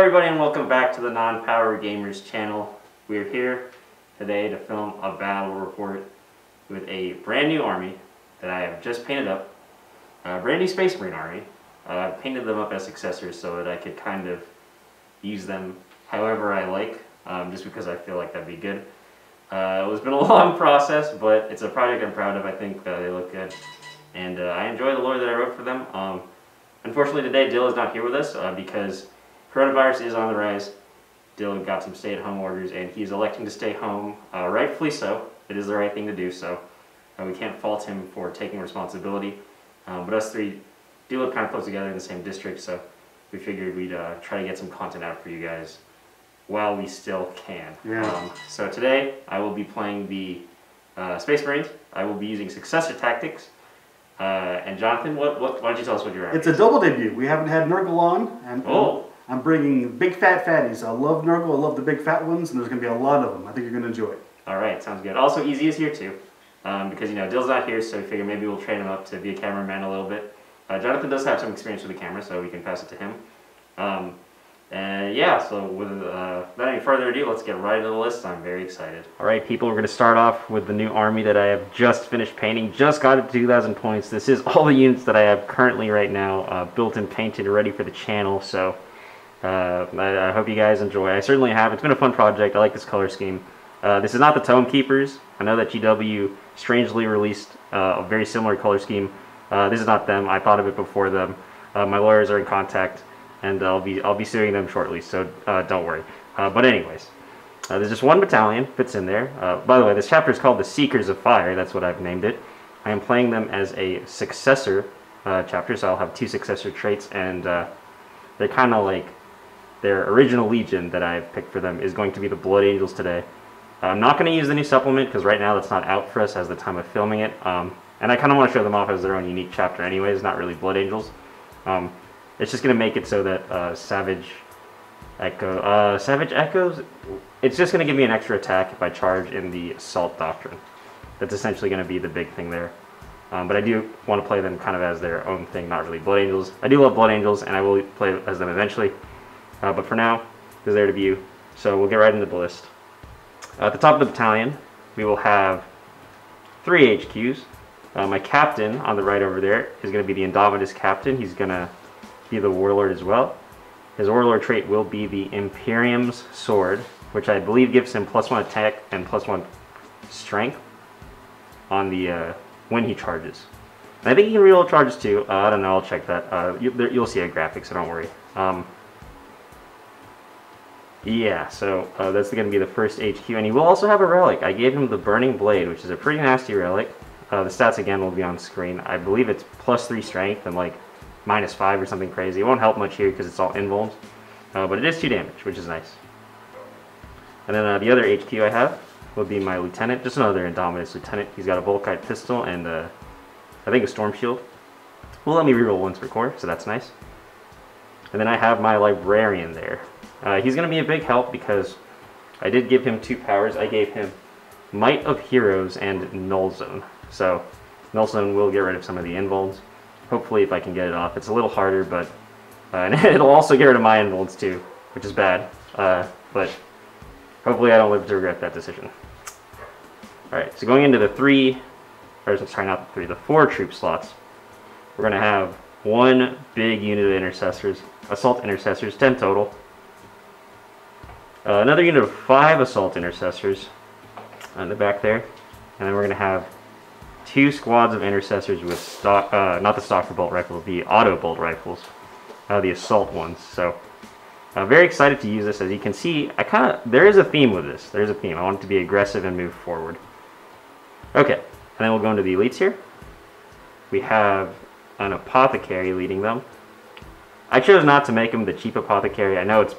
everybody and welcome back to the Non-Power Gamers channel. We're here today to film a battle report with a brand new army that I have just painted up. A brand new Space Marine army. I painted them up as successors so that I could kind of use them however I like, just because I feel like that'd be good. It's been a long process, but it's a project I'm proud of. I think they look good, and I enjoy the lore that I wrote for them. Unfortunately today Dill is not here with us because coronavirus is on the rise. Dill got some stay-at-home orders and he's electing to stay home, rightfully so. It is the right thing to do, so we can't fault him for taking responsibility. But us three do live kind of close together in the same district, so we figured we'd try to get some content out for you guys while we still can. Yeah. So today I will be playing the Space Marines. I will be using successor tactics. And Jonathan, why don't you tell us what you're at? It's a double debut. We haven't had Nurgle on, and I'm bringing big fat fatties. I love Nurgle, I love the big fat ones, and there's going to be a lot of them. I think you're going to enjoy it. Alright, sounds good. Also, Easy is here too, because, you know, Dill's not here, so we figure maybe we'll train him up to be a cameraman a little bit. Jonathan does have some experience with the camera, so we can pass it to him. And yeah, so without any further ado, let's get right into the list. I'm very excited. Alright people, we're going to start off with the new army that I have just finished painting. Just got it to 2,000 points. This is all the units that I have currently right now built and painted, ready for the channel. So I hope you guys enjoy. I certainly have. It's been a fun project. I like this color scheme. This is not the Tome Keepers. I know that GW strangely released a very similar color scheme. This is not them. I thought of it before them. My lawyers are in contact, and I'll be suing them shortly, so don't worry. But anyways, there's just one battalion fits in there. By the way, this chapter is called the Seekers of Fire. That's what I've named it. I am playing them as a successor chapter, so I'll have two successor traits, and they're kind of like their original legion that I've picked for them is going to be the Blood Angels today. I'm not going to use the new supplement because right now that's not out for us as the time of filming it, and I kind of want to show them off as their own unique chapter anyways, not really Blood Angels. It's just going to make it so that Savage Echoes, it's just going to give me an extra attack if I charge in the Assault Doctrine. That's essentially going to be the big thing there. But I do want to play them kind of as their own thing, not really Blood Angels. I do love Blood Angels, and I will play as them eventually. But for now, this is their debut. So we'll get right into the list. At the top of the battalion, we will have 3 HQs. My captain on the right over there is going to be the Indomitus captain. He's going to be the warlord as well. His warlord trait will be the Imperium's sword, which I believe gives him +1 attack and +1 strength on the when he charges. And I think he can reroll charges too. I don't know. I'll check that. You'll see a graphic, so don't worry. Yeah, so that's going to be the first HQ, and he will also have a relic. I gave him the Burning Blade, which is a pretty nasty relic. The stats again will be on screen. I believe it's +3 strength and like -5 or something crazy. It won't help much here because it's all invulns, but it is 2 damage, which is nice. And then the other HQ I have will be my lieutenant, just another Indomitus lieutenant. He's got a Volkite pistol and I think a Storm Shield. Will let me reroll once per core, so that's nice. And then I have my librarian there. He's going to be a big help because I did give him 2 powers. I gave him Might of Heroes and Null Zone. So Null Zone will get rid of some of the invulns. Hopefully if I can get it off. It's a little harder, but and it'll also get rid of my invulns too, which is bad. But hopefully I don't live to regret that decision. Alright, so going into the 4 troop slots, we're going to have 1 big unit of intercessors, assault intercessors, 10 total. Another unit of 5 assault intercessors on the back there, and then we're going to have 2 squads of intercessors with stock, not the Stalker bolt rifles, the auto bolt rifles, the assault ones. So I'm very excited to use this. As you can see, there is a theme with this. There's a theme. I want it to be aggressive and move forward. Okay, and then we'll go into the elites here. We have an Apothecary leading them. I chose not to make him the cheap Apothecary. I know it's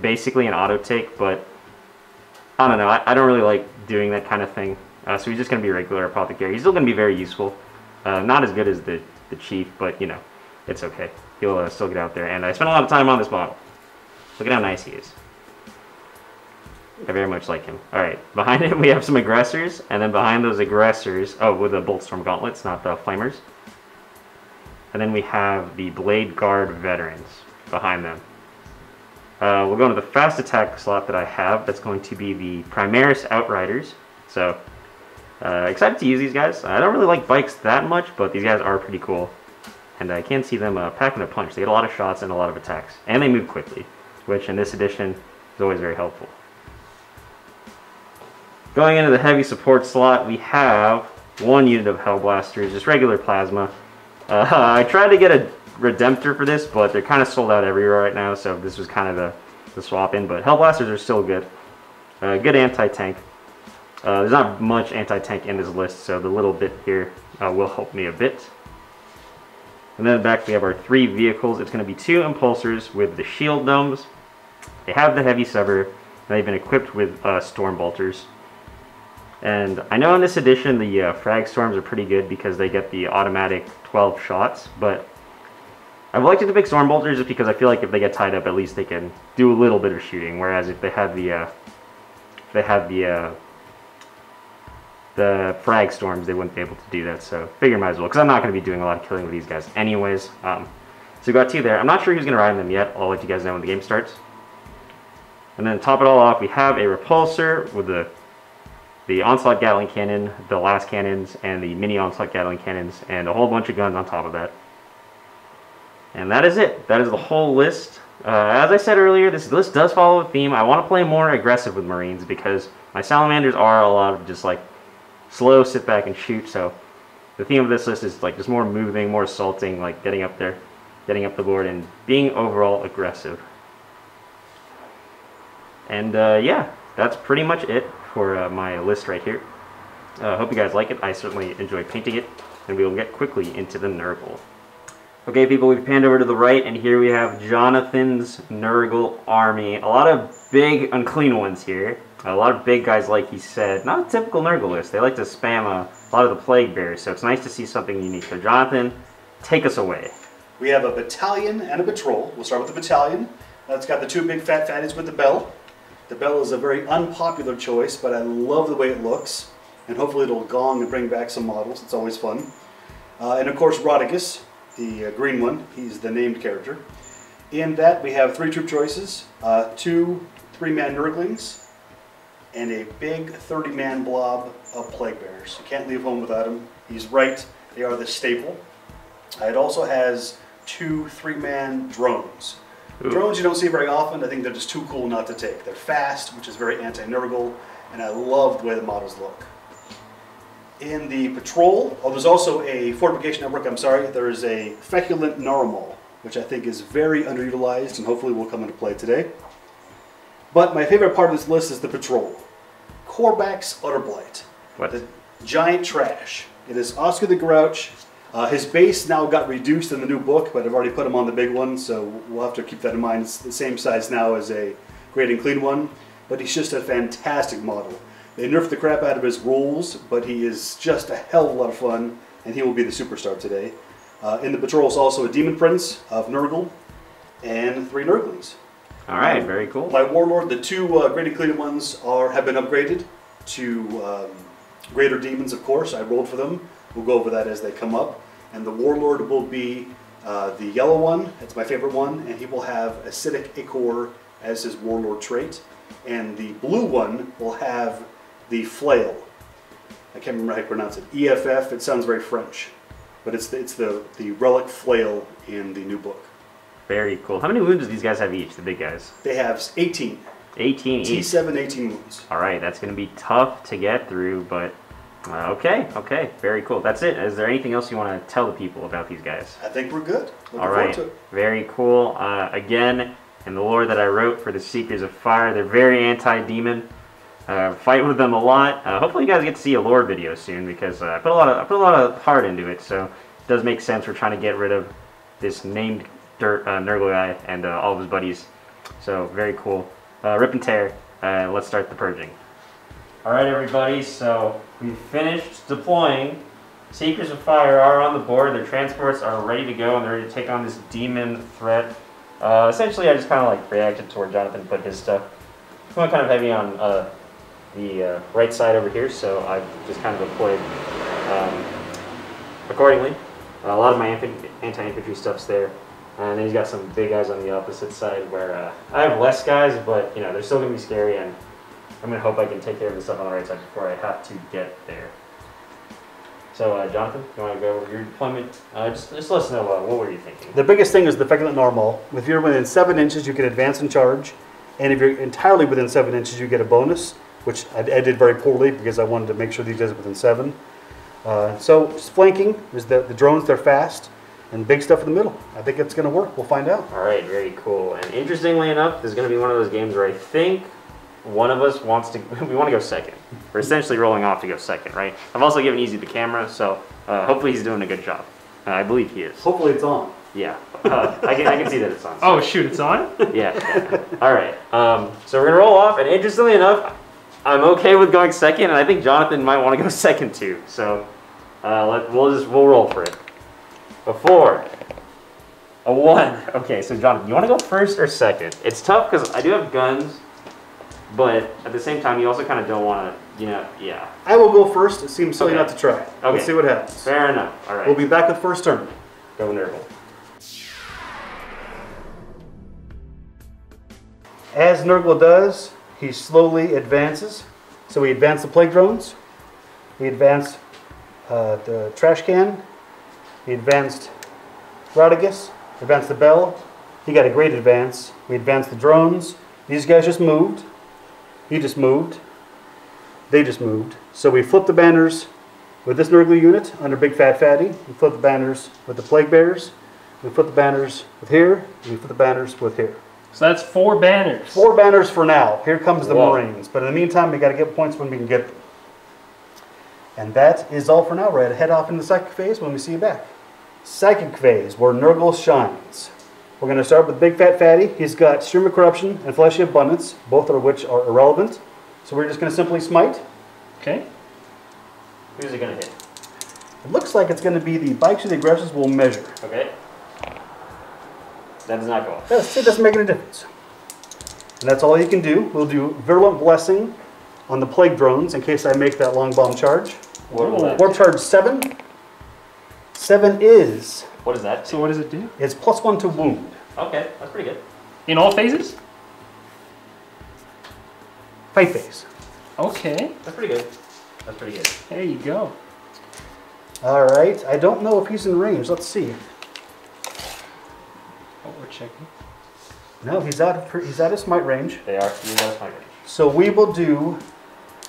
basically an auto take, but I don't know. I don't really like doing that kind of thing. So he's just going to be a regular Apothecary. He's still going to be very useful. Not as good as the chief, but you know, it's okay. He'll still get out there. And I spent a lot of time on this model. Look at how nice he is. I very much like him. Alright, behind him we have some aggressors, and then behind those aggressors, with the Boltstorm gauntlets, not the flamers. And then we have the Blade Guard veterans behind them. we'll go into the fast attack slot that I have. That's going to be the Primaris Outriders. So, excited to use these guys. I don't really like bikes that much, but these guys are pretty cool. And I can see them packing a punch. They get a lot of shots and a lot of attacks. And they move quickly, which in this edition is always very helpful. Going into the heavy support slot, we have one unit of Hellblasters, just regular plasma. I tried to get a Redemptor for this, but they're kind of sold out everywhere right now, so this was kind of the swap in. But Hellblasters are still good. Good anti-tank. There's not much anti-tank in this list, so the little bit here will help me a bit. And then back we have our 3 vehicles. It's going to be 2 Impulsors with the shield domes. They have the heavy sever, and they've been equipped with storm bolters. And I know in this edition the Frag Storms are pretty good because they get the automatic 12 shots, but I've liked the big storm bolters just because I feel like if they get tied up, at least they can do a little bit of shooting. Whereas if they had the Frag Storms, they wouldn't be able to do that. So figure might as well, because I'm not going to be doing a lot of killing with these guys anyways. So we got 2 there. I'm not sure who's going to ride them yet. I'll let you guys know when the game starts. And then to top it all off, we have a repulsor with the Onslaught Gatling Cannon, the last cannons, and the mini Onslaught Gatling Cannons, and a whole bunch of guns on top of that. And that is it. That is the whole list. As I said earlier, this list does follow a theme. I want to play more aggressive with Marines because my Salamanders are a lot of just like slow, sit back and shoot. So the theme of this list is like just more moving, more assaulting, like getting up there, getting up the board, and being overall aggressive. And yeah, that's pretty much it for my list right here. Hope you guys like it. I certainly enjoy painting it, and we will get quickly into the Nurgle. Okay, people, we've panned over to the right, and here we have Jonathan's Nurgle army. A lot of big, unclean ones here. A lot of big guys, like he said. Not a typical Nurgle list. They like to spam a lot of the Plague Bears, so it's nice to see something unique. So, Jonathan, take us away. We have a battalion and a patrol. We'll start with the battalion. It's got the 2 big fat fatties with the bell. The bell is a very unpopular choice, but I love the way it looks. And hopefully it'll gong and bring back some models. It's always fun. And of course, Rodigus, the green one. He's the named character. In that, we have 3 troop choices, 2 3-man Nurglings, and a big 30-man blob of Plague Bears. You can't leave home without him. He's right. They are the staple. It also has 2 3-man drones. Ooh. Drones you don't see very often. I think they're just too cool not to take. They're fast, which is very anti-Nurgle, and I love the way the models look. In the patrol, there's also a fortification network, there is a Feculent Narwhal, which I think is very underutilized and hopefully will come into play today. But my favorite part of this list is the patrol. Korvax's Utterblight. What? The giant trash. It is Oscar the Grouch. His base now got reduced in the new book, but I've already put him on the big one, so we'll have to keep that in mind. It's the same size now as a Great and Clean one, but he's just a fantastic model. They nerfed the crap out of his rules, but he is just a hell of a lot of fun, and he will be the superstar today. In the patrol is also a Demon Prince of Nurgle, and 3 Nurglings. Alright, very cool. My Warlord, the 2 Great and Clean ones have been upgraded to Greater Demons, of course. I rolled for them. We'll go over that as they come up. And the Warlord will be the yellow one. That's my favorite one, and he will have Acidic Ichor as his Warlord trait. And the blue one will have the Flail. I can't remember how you pronounce it. EFF, it sounds very French. But it's the Relic Flail in the new book. Very cool. How many wounds do these guys have each, the big guys? They have 18. 18 each. T7, 18 wounds. Alright, that's going to be tough to get through, but okay, very cool. That's it. Is there anything else you want to tell the people about these guys? I think we're good. Alright, very cool. Again, in the lore that I wrote for the Seekers of Fire, they're very anti-demon. Fight with them a lot. Hopefully you guys get to see a lore video soon, because I put a lot of heart into it, so it does make sense. We're trying to get rid of this named Nurgle guy and all of his buddies. So very cool. Rip and tear. Let's start the purging. Alright everybody, so we've finished deploying. Seekers of Fire are on the board. Their transports are ready to go and they're ready to take on this demon threat. Essentially I just kind of like reacted to where Jonathan put his stuff. I went kind of heavy on the right side over here, so I just kind of deployed accordingly. A lot of my anti-infantry stuff's there. And then he's got some big guys on the opposite side where I have less guys, but you know they're still gonna be scary, and I'm gonna hope I can take care of the stuff on the right side before I have to get there. So Jonathan, you want to go over your deployment? Just let us know what were you thinking? The biggest thing is the fact that normal. If you're within 7 inches, you can advance and charge, and if you're entirely within 7 inches, you get a bonus, which I did very poorly because I wanted to make sure these guys are within 7. So just flanking is the drones. They're fast. And big stuff in the middle. I think it's going to work. We'll find out. All right, very cool. And interestingly enough, this is going to be one of those games where I think one of us wants to, we want to go second. We're essentially rolling off to go second, right? I've also given Easy the camera, so hopefully he's doing a good job. I believe he is. Hopefully it's on. Yeah, I can see that it's on. Oh shoot, it's on? Yeah. All right, so we're going to roll off, and interestingly enough, I'm okay with going second, and I think Jonathan might want to go second too. So we'll roll for it. A 4. A 1. Okay, so Jonathan, you want to go first or second? It's tough because I do have guns, but at the same time, you also kind of don't want to, you know, yeah. I will go first. It seems silly not to try. Okay. Let's see what happens. Fair enough. All right. We'll be back with first turn. Go Nurgle. As Nurgle does, he slowly advances. So we advance the plague drones. We advance the trash can. We advanced Rodigus, advanced the bell. He got a great advance. We advanced the drones. These guys just moved. He just moved. They just moved. So we flipped the banners with this Nurgle unit under Big Fat Fatty. We flipped the banners with the Plague Bears. We flipped the banners with here. And we flipped the banners with here. So that's 4 banners. 4 banners for now. Here comes the Whoa. Marines. But in the meantime, we got to get points when we can get them. And that is all for now. We're going to head off into the psychic phase when we see you back. Psychic phase, where Nurgle shines. We're going to start with Big Fat Fatty. He's got Stream of Corruption and Fleshy Abundance, both of which are irrelevant. So we're just going to simply smite. Okay. Who's it going to hit? It looks like it's going to be the bikes of the aggressors will measure. Okay. That does not go off. It doesn't make any difference. And that's all you can do. We'll do Virulent Blessing on the Plague Drones in case I make that long bomb charge. Warp charge 7. 7 is... What is that? So what does it do? It's +1 to wound. Okay, that's pretty good. In all phases? Fight phase. Okay. That's pretty good. That's pretty good. There you go. All right. I don't know if he's in range. Let's see. Oh, we're checking. No, he's out of smite range. They are. You got a range. So we will do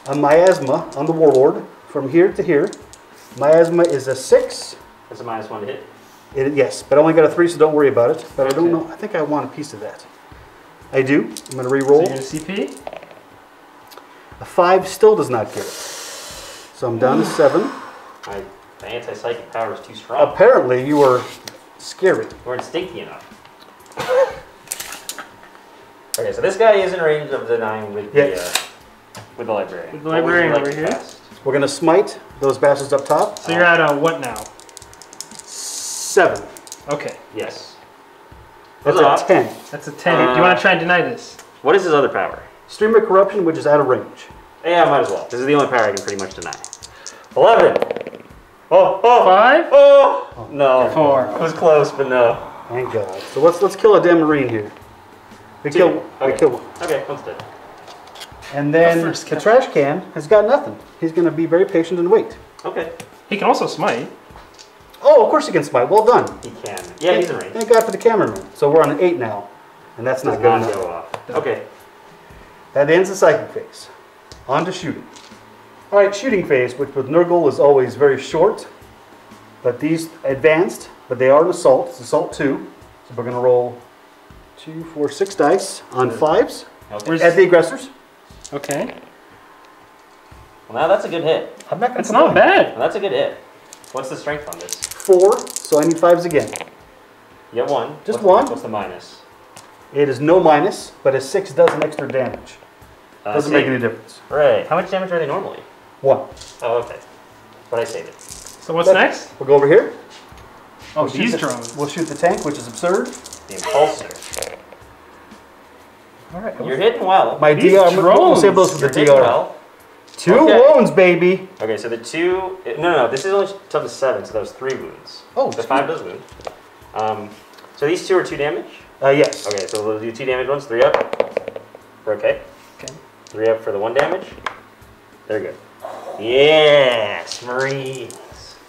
a miasma on the Warlord from here to here. Miasma is a 6. That's a -1 to hit. Yes, but I only got a 3, so don't worry about it. But I don't know. I think I want a piece of that. I do. I'm going to re-roll. So you're going to CP? A 5 still does not get it. So I'm down to 7. The anti-psychic power is too strong. Apparently you were scary. You weren't stinky enough. Okay, so this guy is in range of denying with the librarian. With the librarian over here. We're going to smite those bastards up top. So you're at a what now? 7. Okay. Yes. That's a 10. That's a 10. Do you want to try and deny this? What is his other power? Stream of Corruption, which is out of range. Yeah, might as well. This is the only power I can pretty much deny. 11. Oh, 5? Oh, no. 4. It was close, but no. Thank God. So let's kill a damn Marine here. We kill one. Okay, one's dead. And then the trash can has got nothing. He's going to be very patient and wait. Okay. He can also smite. Oh, of course he can smite. Well done. He can. Yeah, he's in range. Thank God for the cameraman. So we're on an 8 now. And that's not good enough. Go off. Okay. That ends the psychic phase. On to shooting. All right, shooting phase, which with Nurgle is always very short. But these advanced, but they are an assault. It's assault 2. So we're going to roll 2, 4, 6 dice on 5s at the aggressors. Okay. Well, now that's a good hit. I'm not going to That's not bad. Well, that's a good hit. What's the strength on this? 4, so I need 5s again. You have 1. Just 1. What's the minus? It is no minus, but a 6 does an extra damage. Doesn't make any difference. Right. How much damage are they normally? 1. Oh, okay. But I saved it. So what's next? We'll go over here. Oh, these drones. We'll shoot the tank, which is absurd. The impulsor. All right. You're hitting well. My These DR. We'll drones. save those for the You're hitting DR. well. 2 Okay. wounds, baby. Okay, so the 2... No. This is only up to 7, so that was 3 wounds. Oh, the 5 does wound. So these two are 2 damage? Yes. Okay, so we'll do 2 damage ones. 3 up. We're okay. Okay. 3 up for the 1 damage. They're good. Yes, Marines.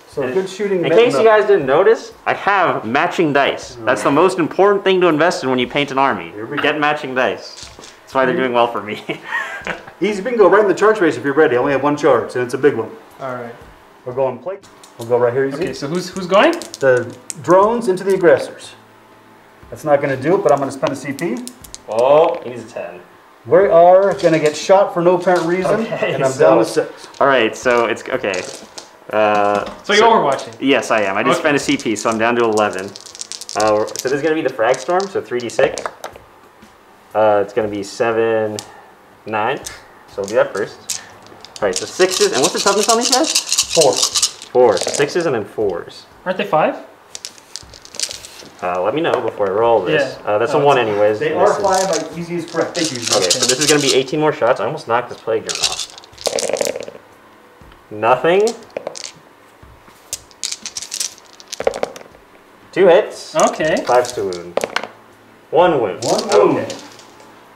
So good shooting. In case you guys didn't notice, I have matching dice. That's the most important thing to invest in when you paint an army. Get matching dice. That's why they're doing well for me. Easy bingo, right in the charge base if you're ready. I only have 1 charge, and it's a big one. All right. We're going plate. We'll go right here, easy. Okay, so who's going? The drones into the aggressors. That's not going to do it, but I'm going to spend a CP. Oh, he needs a 10. We are going to get shot for no apparent reason, Okay, and I'm down to 6. All right, so it's okay. So you're overwatching? Yes, I am. I just spent a CP, so I'm down to 11. So this is going to be the Frag Storm, so 3d6. It's going to be 7, 9. So we'll do that first. All right, so 6s. And what's the toughness on these guys? 4. 4. So 6s and then 4s. Aren't they 5? Let me know before I roll this. Yeah. That's a 1 anyways. They are 5, but easy is correct. Thank you. Okay, so this is going to be 18 more shots. I almost knocked this Plague Germ off. Nothing. 2 hits. Okay. 5 to wound. 1 wound. 1 wound. Okay.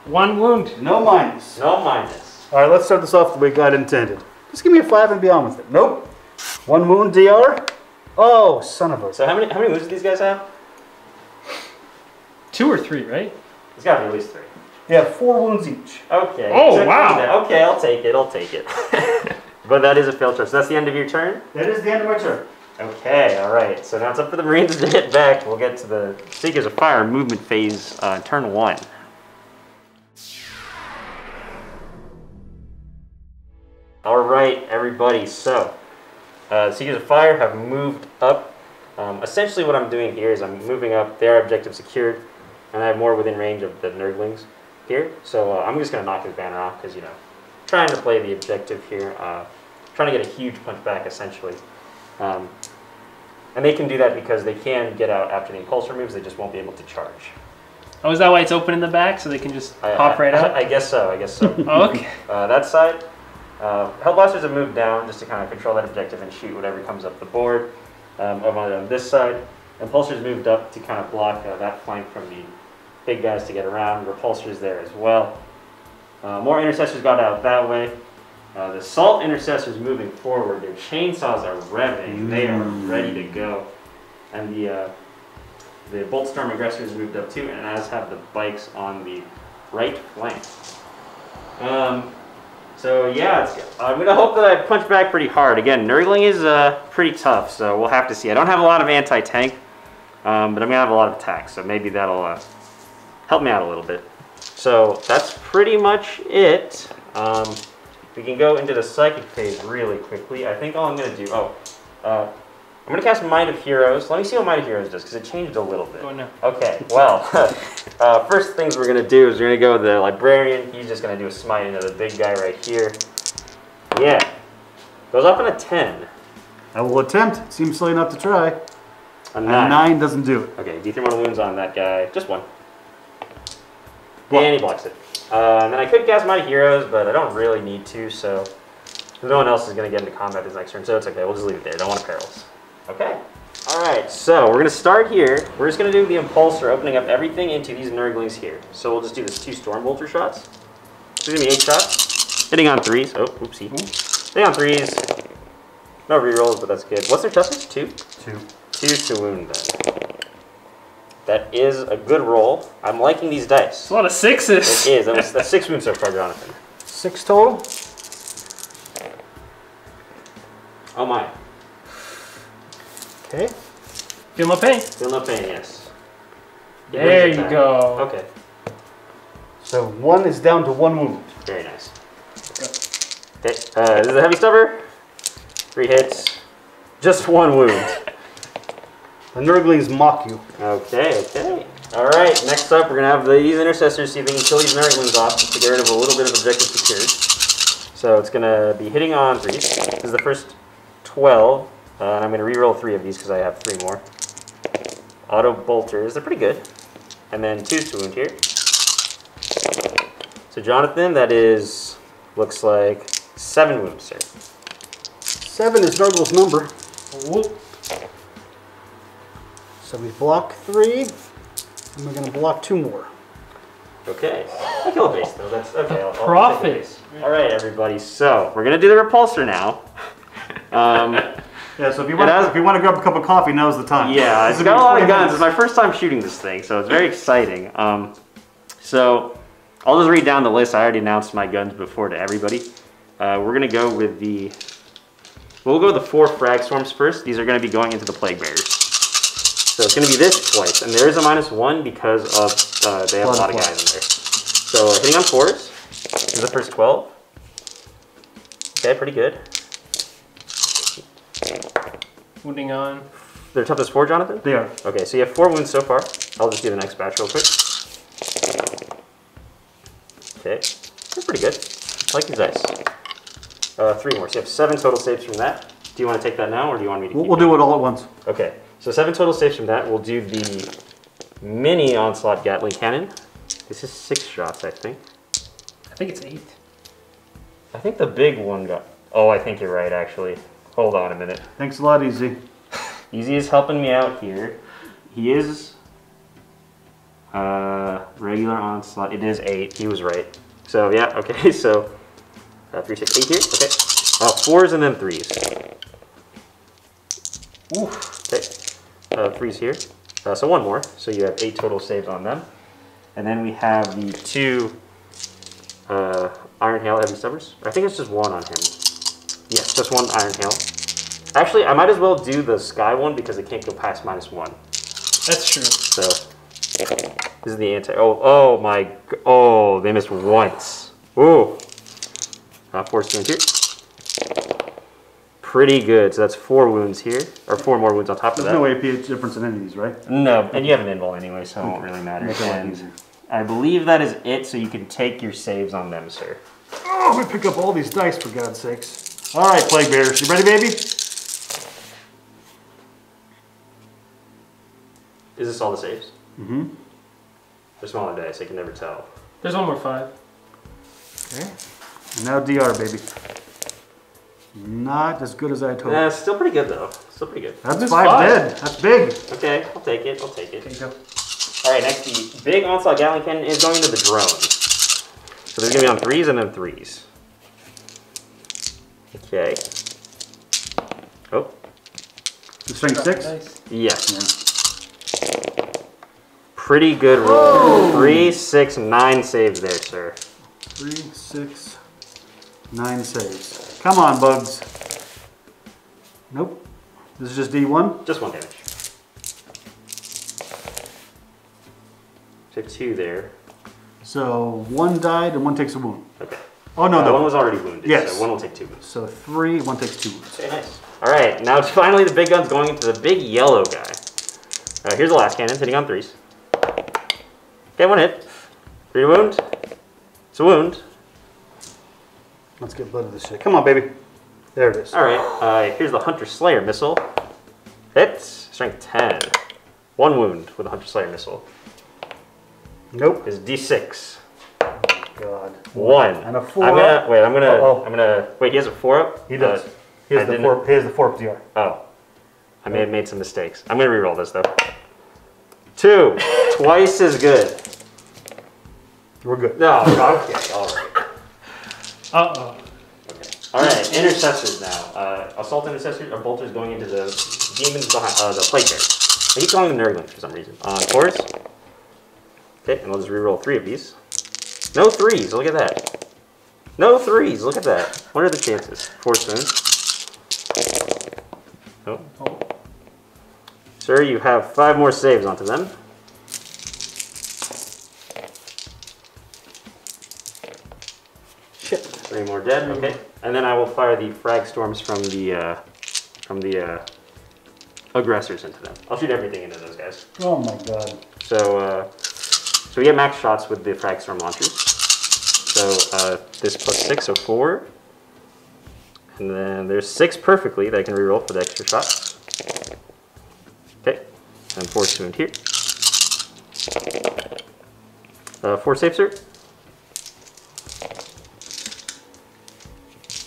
1 wound. No minus. No minus. All right, let's start this off the way God intended. Just give me a 5 and be on with it. Nope. 1 wound, DR. Oh, son of a... So how many wounds do these guys have? 2 or 3, right? It's got to be at least 3. Yeah, 4 wounds each. Okay. Oh, so wow. Okay, I'll take it. I'll take it. But that is a failed charge. So that's the end of your turn? That is the end of my turn. Okay, all right. So now it's up for the Marines to hit back. We'll get to the Seekers of Fire movement phase, turn 1. All right, everybody. So, Seekers of Fire have moved up. Essentially what I'm doing here is I'm moving up, their objective secured, and I have more within range of the Nurglings here. So I'm just going to knock his banner off because, you know, trying to play the objective here. Trying to get a huge punch back, essentially. And they can do that because they can get out after the impulsor moves, they just won't be able to charge. Oh, is that why it's open in the back, so they can just pop right out? I guess so, Oh, okay. That side, Hellblasters have moved down just to kind of control that objective and shoot whatever comes up the board. Over on this side, Impulsors moved up to kind of block that flank from the big guys to get around. Repulsors there as well. More Intercessors got out that way. The Salt Intercessors moving forward, their chainsaws are revving. They are ready to go. And the Bolt Storm Aggressors moved up too, and as have the bikes on the right flank. So yeah, I'm going to hope that I punch back pretty hard. Again, Nurgling is pretty tough, so we'll have to see. I don't have a lot of anti-tank, but I'm going to have a lot of attacks, so maybe that'll help me out a little bit. So that's pretty much it. We can go into the Psychic phase really quickly. I think all I'm going to do... I'm going to cast Might of Heroes. Let me see what Might of Heroes does, because it changed a little bit. Oh, no. Okay, well, first things we're going to do is we're going to go with the Librarian. He's just going to do a smite into the big guy right here. Yeah. Goes up in a 10. I will attempt. Seems silly not to try. A 9. A 9 doesn't do it. Okay, D3 mortal wounds on that guy. Just 1. And he blocks it. And then I could cast Might of Heroes, but I don't really need to, so no one else is going to get into combat this next turn, so it's okay. We'll just leave it there. Don't want to perils. Okay. Alright, so we're going to start here. We're just going to do the Impulsor, opening up everything into these Nurglings here. So we'll just do this 2 Stormbolter shots. So it's going to be 8 shots. Hitting on 3s. Oh, oopsie. Hitting on 3s. No rerolls, but that's good. What's their toughness? 2? 2. 2 to wound then. That is a good roll. I'm liking these dice. It's a lot of 6s. It is. That's 6 wounds so far, Jonathan. 6 total. Oh my. Okay. Feel no pain. Feel no pain, yes. There you go. Okay. So 1 is down to 1 wound. Very nice. Okay. This is a heavy stubber. 3 hits. Just 1 wound. The Nurglings mock you. Okay, okay. Alright, next up we're going to have these Intercessors see if they can kill these Nurglings off just to get rid of a little bit of objective secured. So it's going to be hitting on 3s. This is the first 12. And I'm going to reroll 3 of these because I have 3 more. Auto bolters, they're pretty good. And then 2s to wound here. So Jonathan, that is, looks like 7 wounds, sir. 7 is Nurgle's number. Whoop. So we block 3. And we're going to block 2 more. Okay. I kill a base though. That's okay. I'll Profit. All right, everybody. So we're gonna do the repulsor now. Yeah. So if you want to grab a cup of coffee, now's the time. Yeah, it's got a lot of guns. It's my first time shooting this thing, so it's very exciting. So I'll just read down the list. I already announced my guns before to everybody. We're gonna go with the. We'll go with the 4 Frag Storms first. These are gonna be going into the Plague Bearers. So it's gonna be this twice, and there is a -1 because of they have a lot of guys in there. So hitting on 4s is the first 12. Okay, pretty good. Wounding on. They're toughness 4, Jonathan? They are. Okay, so you have 4 wounds so far. I'll just do the next batch real quick. Okay, they're pretty good. I like these dice. 3 more, so you have 7 total saves from that. Do you want to take that now, or do you want me to keep We'll do it all at once. Okay, so 7 total saves from that. We'll do the mini onslaught Gatling cannon. This is 6 shots, I think. I think it's 8. I think the big one got... Oh, I think you're right, actually. Hold on a minute. Thanks a lot, Easy. Easy is helping me out here. He is... regular onslaught. It is 8. He was right. So, yeah, okay, so... 3, 6, 8 here. Okay. 4s and then 3s. Ooh. Okay. 3s here. So 1 more. So you have 8 total saves on them. And then we have the 2 Iron Hail Heavy Stubbers. I think it's just 1 on him. Yes, just 1 Iron Hail. Actually, I might as well do the Sky one because it can't go past -1. That's true. So this is the anti. Oh my. Oh, they missed once. Ooh. 4 stones here. Pretty good. So that's 4 wounds here, or 4 more wounds on top of that. There's no AP difference in any of these, right? No, and you have an invul anyway, so it won't really matter. And I believe that is it, so you can take your saves on them, sir. Oh, we pick up all these dice, for God's sakes. All right, Plague Bearers, you ready, baby? Is this all the saves? Mm-hmm. They're smaller dice, I can never tell. There's 1 more 5. Okay. And now DR, baby. Not as good as I told. Nah, still pretty good though. Still pretty good. That's 5 dead. That's big. Okay, I'll take it. I'll take it. There you go. All right, next the big onslaught Gatling cannon is going into the drones. So they're gonna be on 3s and then 3s. Okay. Oh. The strength 6? Nice. Yes. Yeah. Pretty good roll. 3, 6, 9 saves there, sir. 3, 6, 9 saves. Come on, bugs. Nope. This is just D1? Just 1 damage. So 2 there. So 1 died and 1 takes a wound. Okay. Oh, no, no. 1 was already wounded, yes. so 1 will take 2 wounds. So 3, 1 takes 2 wounds. Okay, nice. All right, now finally the big gun's going into the big yellow guy. Here's the last cannon, hitting on 3s. Okay, 1 hit. 3 to wound. It's a wound. Let's get blood of this shit. Come on, baby. There it is. All right, here's the Hunter Slayer missile. Hits, strength 10. 1 wound with a Hunter Slayer missile. Nope. Is D6. God. 1. And a 4 I'm up. gonna, wait, he has a 4 up? He does. Here's the 4 up DR. Oh. I may have made some mistakes. I'm gonna reroll this though. 2. Twice as good. We're good. No, okay, all right. Uh-oh. Okay. All right, intercessors now. Assault intercessors are bolters going into the demons behind the Plague Bearers. I keep calling them Nurglings for some reason. On 4s. Okay, and I'll just reroll 3 of these. No 3s. Look at that. No 3s. Look at that. What are the chances? 4 stones. Oh. Sir, you have 5 more saves onto them. Shit. 3 more dead. Okay, and then I will fire the Frag Storms from the aggressors into them. I'll shoot everything into those guys. Oh my God. So we get max shots with the Frag Storm launchers. So this plus 6, so 4. And then there's 6 perfectly that I can reroll for the extra shots. Okay, and 4 tuned here. 4 safe, sir.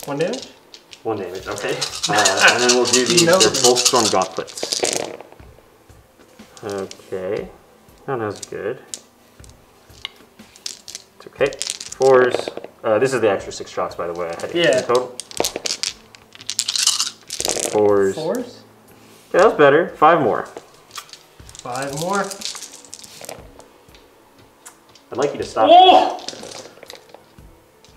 1 damage? 1 damage, okay. And then we'll do these, they're both Storm Gauntlets. Okay. Not as good. It's okay. 4s. This is the extra 6 shocks, by the way. I had 8 in total. 4s. 4s? Yeah, that was better. 5 more. 5 more. I'd like you to stop. Oh!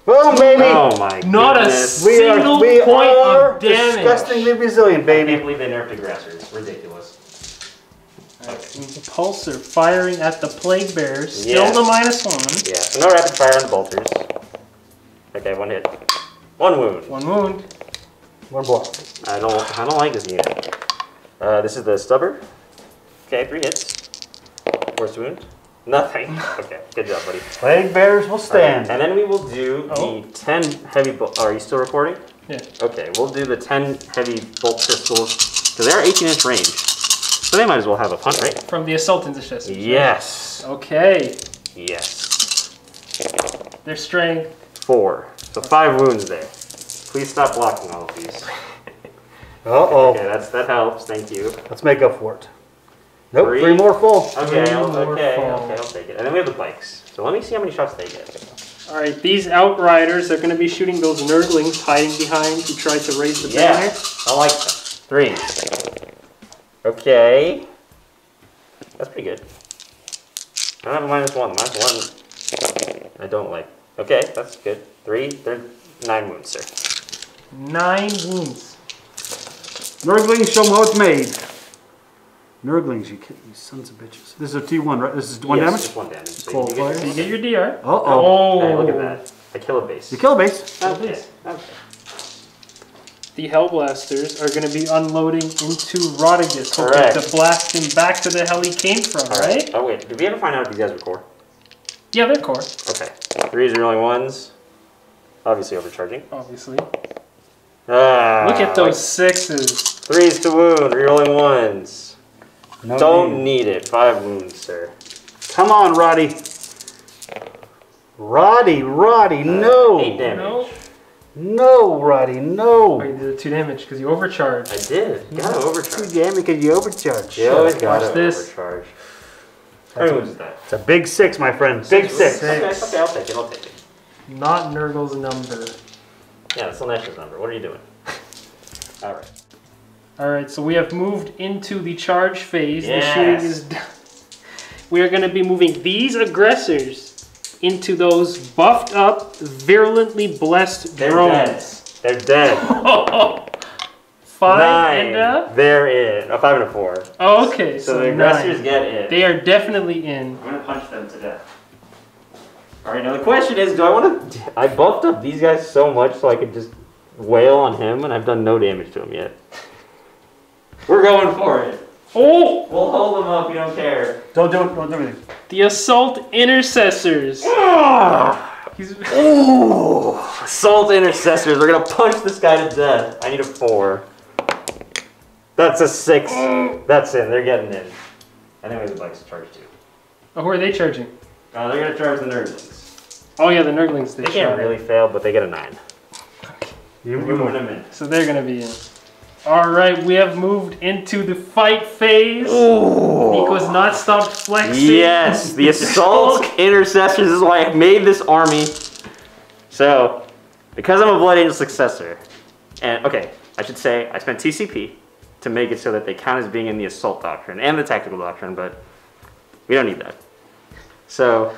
Boom, baby! Oh my god. Not a single point of damage. Disgustingly resilient, I can't baby. believe they nerfed aggressors. It's ridiculous. Right, Repulsor firing at the Plague Bears. Still the -1. Yeah, so no rapid fire on the bolters. Okay, 1 hit. 1 wound. 1 wound. 1 block. I don't like this unit. This is the stubber. Okay, 3 hits. Force wound. Nothing. Okay, good job, buddy. Plague Bears will stand. Right, and then we will do the 10 heavy bolt. Are you still recording? Yeah. Okay, we'll do the 10 heavy bolt pistols because they're 18-inch range. So they might as well have a punt, right? From the Assault Interceptors. Yes. Okay. Yes. Their strength. 4. So 5 wounds there. Please stop blocking all of these. Uh-oh. Okay, that helps. Thank you. Let's make up for it. Nope, 3. 3 more full. Okay, Three I'll more I'll take it. And then we have the bikes. So let me see how many shots they get. All right, these Outriders are going to be shooting those Nurglings hiding behind who tried to raise the banner. I like that. 3. Okay. That's pretty good. I don't have a -1. -1 I don't like. Okay, that's good. 3. They're 9 wounds, sir. 9 wounds. Nurglings, show them how it's made. Nurglings, you sons of bitches. This is a T1, right? This is 1 damage? Just 1 damage. So Cold fire. So you get your DR. Uh-oh. Hey, look at that. I kill a base. You kill a base. Okay. Okay. The Hellblasters are going to be unloading into Rotigus, hoping Correct. to blast him back to the hell he came from, right? Oh, wait. Did we ever find out if these guys were core? Yeah, they're core, Okay. 3s are rolling 1s. Obviously overcharging. obviously. Look Look at those 6s. 3s to wound. Rerolling 1s. No Don't need it. 5 wounds, sir. Come on, Roddy. Roddy, no. 8 damage. No. No, Roddy, no. Oh, you did a 2 damage because you overcharged. I did. Gotta overcharge. Damn it, because you overcharged. You always gotta Watch this. overcharge. How many wounds is that? It's a big 6, my friend. Big 6. Okay, okay, I'll take it. I'll take it. Not Nurgle's number. Yeah, that's Nesh's number. What are you doing? All right. All right, so we have moved into the charge phase. Yes. The shooting is done. We are going to be moving these aggressors into those buffed up, virulently blessed drones. They're dead. 5 9. and up? They're in. A 5 and a 4. Oh, okay, So so the 9. aggressors get in. They are definitely in. I'm gonna punch them to death. All right, now the question is, do I want to? I buffed up these guys so much so I could just wail on him, and I've done no damage to him yet. We're going for it. Oh! We'll hold them up. You don't care. Don't do it. Don't do anything. The Assault Intercessors. He's... Ooh, Assault Intercessors. We're gonna punch this guy to death. I need a 4. That's a 6. That's in. They're getting in. And then we have the bikes to charge too. Oh, who are they charging? They're gonna charge the Nurglings. Oh yeah, the Nurglings. They can't really fail, but they get a 9. You We're moving them in. So they're gonna be in. All right, we have moved into the fight phase. Nikko's not stopped flexing. Yes, the Assault Intercessors is why I made this army. So, because I'm a Blood Angel successor, and okay, I should say I spent TCP to make it so that they count as being in the Assault Doctrine and the Tactical Doctrine, but we don't need that. So,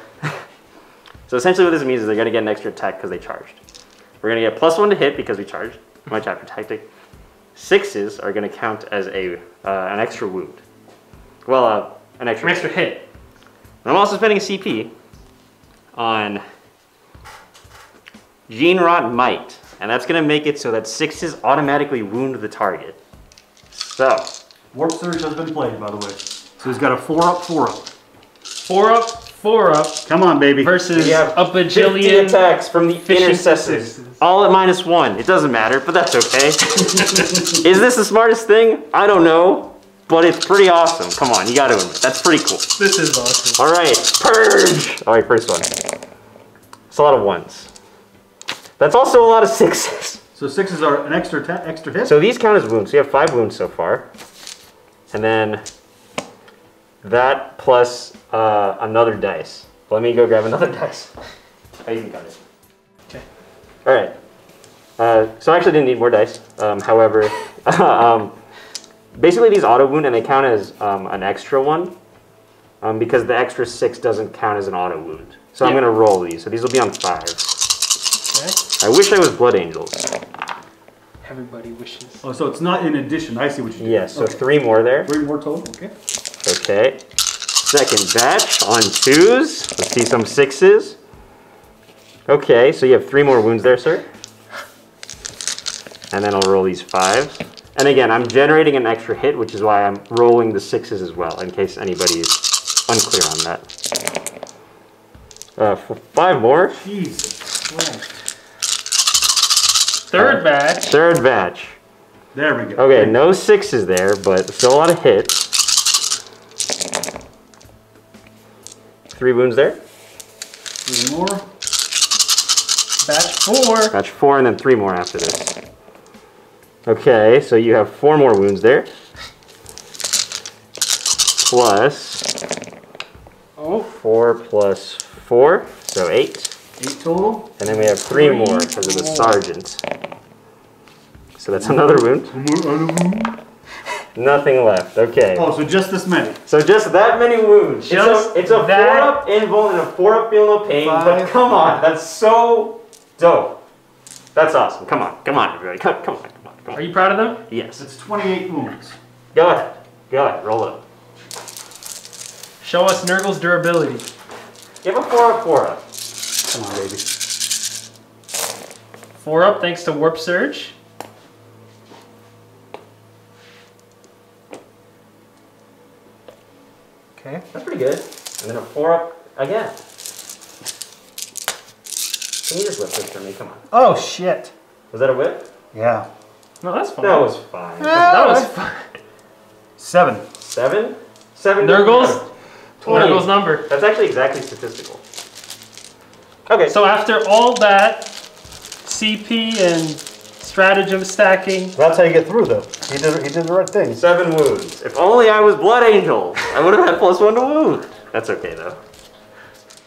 so essentially what this means is they're going to get an extra attack because they charged. We're going to get +1 to hit because we charged, my chapter tactic. 6s are going to count as an extra wound. Well, an extra hit. And I'm also spending a CP on Gene Rot Might, and that's going to make it so that 6s automatically wound the target. So, Warp Surge has been played, by the way. So he's got a 4-up, 4-up. 4-up, 4-up. Come on, baby. Versus we have a 50 bajillion attacks from the fishing Intercessors. sixes. All at -1. It doesn't matter, but that's okay. Is this the smartest thing? I don't know, but it's pretty awesome. Come on, you got to admit. That's pretty cool. This is awesome. All right, purge. All right, first one. It's a lot of 1s. That's also a lot of 6s. So 6s are an extra hit? So these count as wounds. So you have 5 wounds so far. And then that plus another dice. Let me go grab another dice. Oh, you can cut it. Okay. All right. So I actually didn't need more dice. However, basically these auto wound and they count as an extra one because the extra 6 doesn't count as an auto wound. So I'm gonna roll these. So these will be on 5. Okay. I wish I was Blood Angels. Everybody wishes. Oh, so it's not in addition. I see what you did. Yes. So 3 more there. 3 more total. Okay. Okay. Second batch on 2s. Let's see some 6s. Okay, so you have 3 more wounds there, sir. And then I'll roll these 5s. And again, I'm generating an extra hit, which is why I'm rolling the 6s as well, in case anybody is unclear on that. For 5 more. Jesus Christ. Third batch. Third batch. There we go. Okay, no 6s there, but still a lot of hits. 3 wounds there. 3 more. Batch 4. Batch 4, and then 3 more after this. Okay, so you have 4 more wounds there. Plus 4 plus 4, so 8. 8 total. And then we have 3 more because of the sergeant. So that's another wound. Nothing left. Okay. Oh, so just this many. So just that many wounds. It's a 4-up invul and a 4-up feel no pain. 5. But come on, that's so dope. That's awesome. Come on, everybody. Come on. Are you proud of them? Yes. That's 28 wounds. Go ahead. Roll it. Show us Nurgle's durability. Give a 4-up, 4-up. Come on, baby. 4 up thanks to Warp Surge. Okay. That's pretty good. And then a 4-up again. Can you just whip this for me? Come on. Oh shit. Was that a whip? Yeah. No, that's fine. That was fine. That was fine. 7. 7? 7. Nurgle's? 20. Nurgle's number. That's actually exactly statistical. Okay. So after all that CP and stratagem stacking. That's how you get through, though. He did the right thing. 7 wounds. If only I was Blood Angel, I would have had +1 to wound. That's okay though.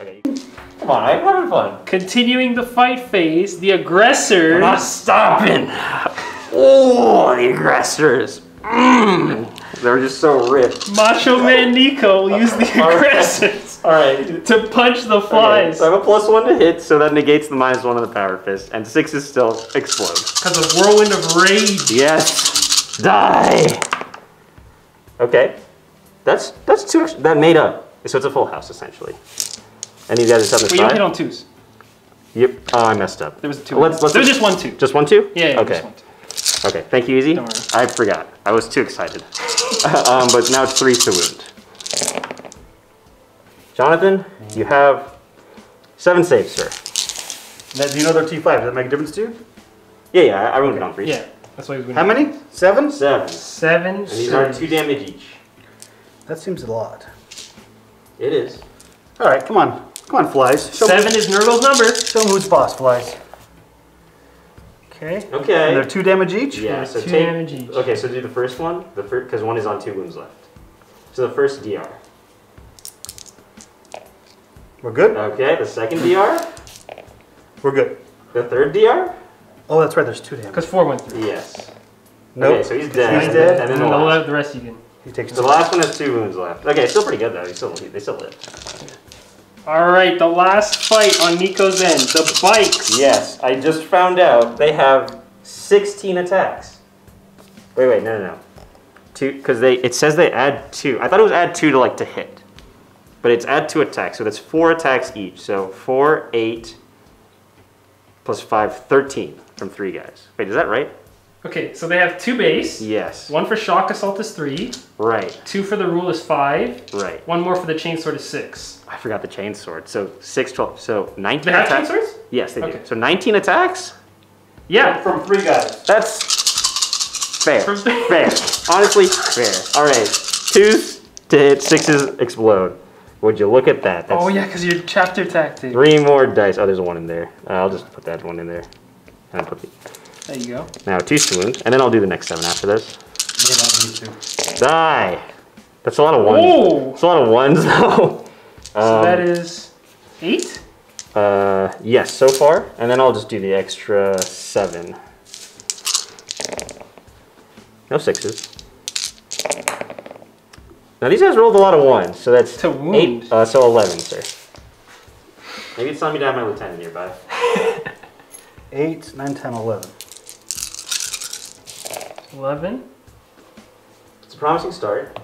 Okay. Come on, I'm having fun. Continuing the fight phase, the aggressors. We're not stopping. Oh, the aggressors. They're just so ripped. Macho Man Nikko will use the aggressors Alright. to punch the flies. Okay, so I have a +1 to hit, so that negates the -1 of the power fist, and 6s still explode. Because of Whirlwind of Rage. Yes. Die. Okay. That's 2 extra. That made up. So it's a full house essentially. And these guys are 7 Wait, you don't hit on 2s. Yep. Oh, I messed up. There was a 2. Let's there was just 1 2. Just 1 2? Yeah, Okay. just 1 2. Okay. Thank you, Easy. Don't worry. I forgot. I was too excited. But now it's 3 to wound. Jonathan, you have 7 saves, sir. Now, do you know they're T5? Does that make a difference to you? Yeah, I wounded on 3. Yeah, that's why he was How winning. many? 7? 7. 7. And these are 2 damage each. That seems a lot. It is. All right, come on. Come on, flies. Show 7 is Nurgle's number. Show them who's boss, flies. Okay. Okay. And they're 2 damage each? Yeah, so 2 take, damage each. Okay, so do the first one, because 1 is on 2 wounds left. So the first DR. We're good? Okay, the second DR. We're good. The third DR. Oh, that's right, there's 2 damage. Because 4 went through. Yes. Nope. Okay, so he's dead. He's dead. And then And the then last. the rest you can. He takes So the last one has 2 wounds left. Okay, still pretty good though. They still live. Alright, the last fight on Nikko's end. The bikes. Yes, I just found out they have 16 attacks. Wait, no. 2, because it says they add 2. I thought it was add 2 to hit, but it's add 2 attacks. So that's 4 attacks each. So 4, 8, plus 5, 13 from 3 guys. Wait, is that right? Okay, so they have 2 base. Yes. 1 for shock assault is 3. Right. 2 for the rule is 5. Right. 1 more for the chainsword is 6. I forgot the chainsword. So 6, 12. So 19 They have attacks. chainswords? Yes, they do. Okay. So 19 attacks. Yeah. From 3 guys. That's fair. From- Fair. Honestly, fair. All right. 2s to hit, 6s explode. Would you look at that? That's Oh yeah, because your chapter tactic. 3 more dice. Oh, there's a 1 in there. I'll just put that 1 in there. And put the, There you go. now 2 wounds, and then I'll do the next 7 after this. Yeah, that needs to. Die. That's a lot of 1s. Oh! That's a lot of 1s though. So that is 8? Yes, so far. And then I'll just do the extra 7. No 6s. Now these guys rolled a lot of 1s, so that's to wound. 8, so 11, sir. Maybe it's time me to have my lieutenant nearby. 8, 9, 10, 11. 11. It's a promising start.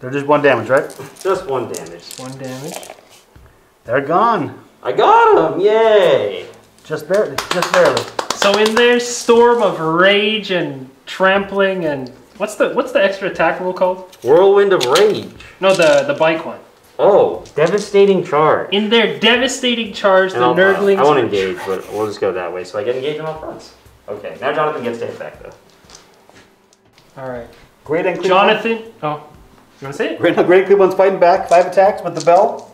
They're just 1 damage, right? Just 1 damage. 1 damage. They're gone. I got him! Yay! Just barely. Just barely. So in their storm of rage and trampling and what's the extra attack roll called? Whirlwind of Rage. No, the bike one. Oh, Devastating Charge. In their devastating charge, And the Nurglings. I won't engage, but we'll just go that way. So I get engaged on all fronts. Okay, now Jonathan gets to hit back though. All right. Great and clean. Jonathan. Oh, you want to say it? Great and clean one's fighting back. 5 attacks with the bell.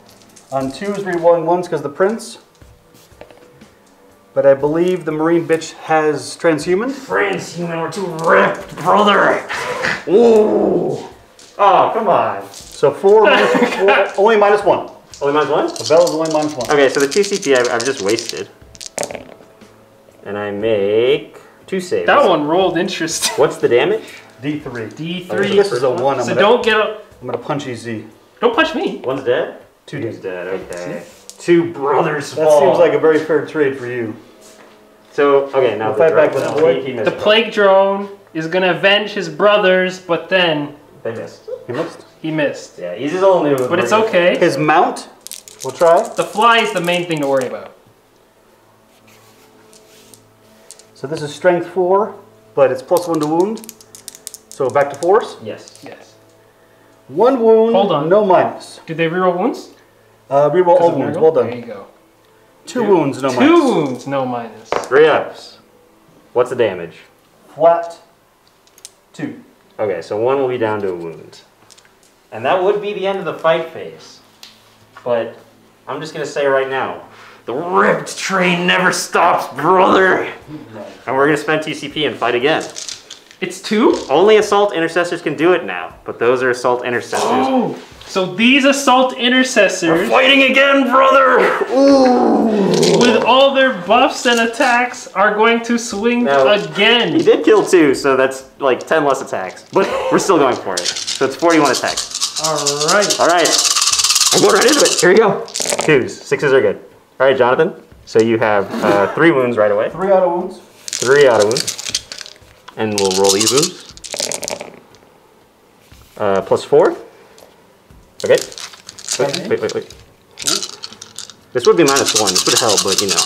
On 2s, rerolling 1s because of the prince. But I believe the marine bitch has transhuman. Transhuman, we're too ripped, brother. Ooh. Oh, come on. So 4 minus 4, only -1. Only -1? The bell is only -1. Okay, so the 2 CP I've just wasted. And I make 2 saves. That one rolled interesting. What's the damage? D3. D3. This is a 1. So don't get up. I'm gonna punch EZ. Don't punch me. One's dead? 2's dead, okay. 2 brothers That fall. seems like a very fair trade for you. So, okay, now We'll fight back with the The plague drone is gonna avenge his brothers, but then They missed. He missed. he missed. Yeah, he's his own new. But it's okay. His mount, we'll try. The fly is the main thing to worry about. So this is strength 4, but it's +1 to wound. So back to force. Yes. Yes. 1 wound, Hold on. no minus. Did they reroll wounds? Reroll all Because of wounds, Nurgle? well There you done. go. 2 wounds, no 2 minus. wounds, no minus. 3 ups. What's the damage? Flat 2. Okay, so 1 will be down to a wound. And that would be the end of the fight phase. But I'm just going to say right now, the ripped train never stops, brother! And we're going to spend TCP and fight again. It's 2? Only Assault Intercessors can do it now, but those are Assault Intercessors. Oh! So these assault We're intercessors, fighting again, brother! Ooh! with all their buffs and attacks, are going to swing Now, again. He did kill 2, so that's like 10 less attacks. But we're still going for it. So it's 41 attacks. Alright. Alright. I'm going right into it. Here you go. 2s. 6s are good. Alright, Jonathan. So you have 3 wounds right away. 3 auto wounds. 3 auto wounds. And we'll roll these wounds. +4. Okay. Wait. This would be -1. This would help, but you know.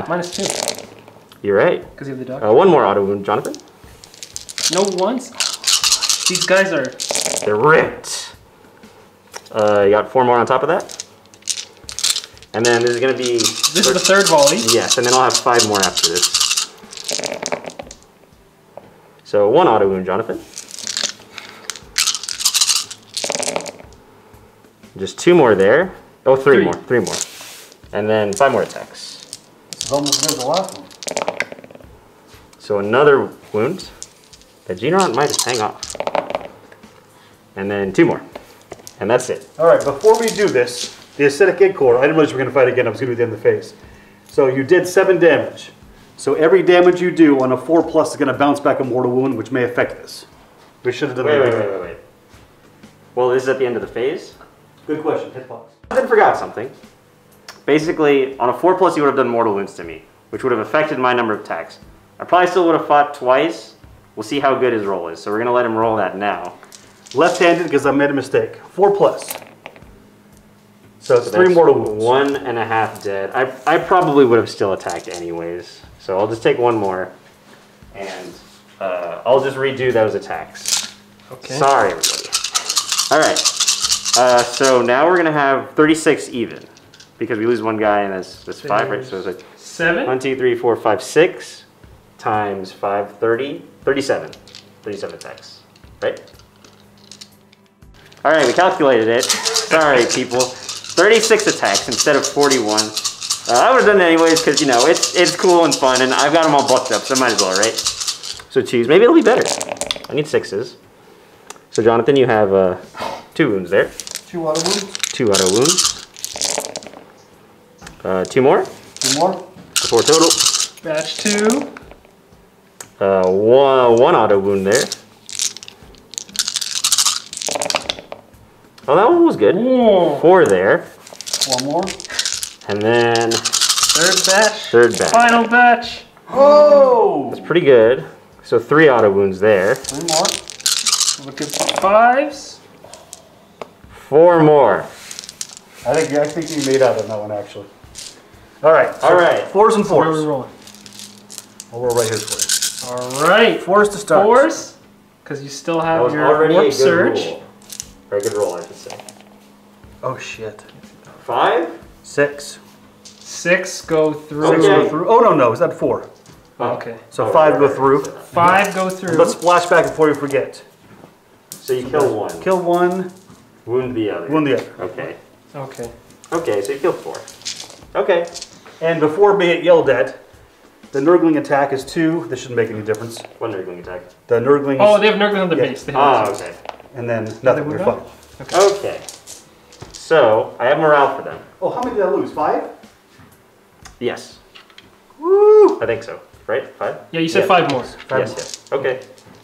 -2. You're right. Because you have the dog. 1 more auto wound, Jonathan. No ones? These guys are... They're ripped. You got 4 more on top of that. And then this is going to be... This is the 3rd volley. Yes, and then I'll have 5 more after this. So 1 auto wound, Jonathan. Just 2 more there. Oh, 3 more. 3 more. And then 5 more attacks. This is almost as good as the last one. So another wound. The Generant might just hang off. And then 2 more. And that's it. Alright, before we do this, the acidic egg core, I didn't realize we were going to fight again. I was going to do the end of the phase. So you did 7 damage. So every damage you do on a 4+ is going to bounce back a mortal wound, which may affect this. We should have done that. Wait. Well, this is at the end of the phase. Good question. Hit pause. I then forgot something. Basically, on a 4+, you would have done mortal wounds to me, which would have affected my number of attacks. I probably still would have fought twice. We'll see how good his roll is. So we're going to let him roll that now. Left-handed because I made a mistake. 4+. So it's 3 mortal wounds. 1.5 dead. I probably would have still attacked anyways. So I'll just take 1 more. And I'll just redo those attacks. Okay. Sorry, everybody. Alright. So now we're going to have 36 even. Because we lose 1 guy and that's 5, right? So it's like 7? 1, 2, 3, 4, 5, 6 times 5, 30. 37. 37 attacks. Right? Alright, we calculated it. Sorry, people. 36 attacks instead of 41. I would have done it anyways because, you know, it's cool and fun and I've got them all booked up, so I might as well, right? So 2s. Maybe it'll be better. I need 6s. So Jonathan, you have 2 wounds there. 2 2 auto wounds. 2 auto wounds. 2 more. 2 more. 4 total. Batch 2. One auto wound there. Oh, that one was good. Whoa. 4 there. 1 more. And then Third batch. third batch. Final batch. Oh! That's pretty good. So 3 auto wounds there. 3 more. Look at 5s. 4 more. I think you made out on that one actually. All right. So All right. 4s and So where are we 4s. rolling? I'll roll right here for you. All right. 4s to start. 4s. Because you still That have was your already a warp good surge. roll. Or a good roll, I should say. Oh shit. 5? 6. 6 go through. 6 go through. Oh no, is that 4? Okay. So 5 go through. 5 go through. Let's splash back before you forget. So you kill 1. Kill 1, Wound the other. wound the other. Okay. Okay. Okay, so you killed 4. Okay. And before being yelled at, the Nurgling attack is 2. This shouldn't make any difference. One Nurgling attack. The Nurglings. Oh, they have Nurgle on the Yeah. base. They have Ah, those. okay. And then nothing. You're fine. Okay. So, I have morale for them. Oh, how many did I lose? 5? Yes. Woo! I think so. Right? 5? Yeah, you said Yeah. 5 more. 5 Yes, more. yes. Okay.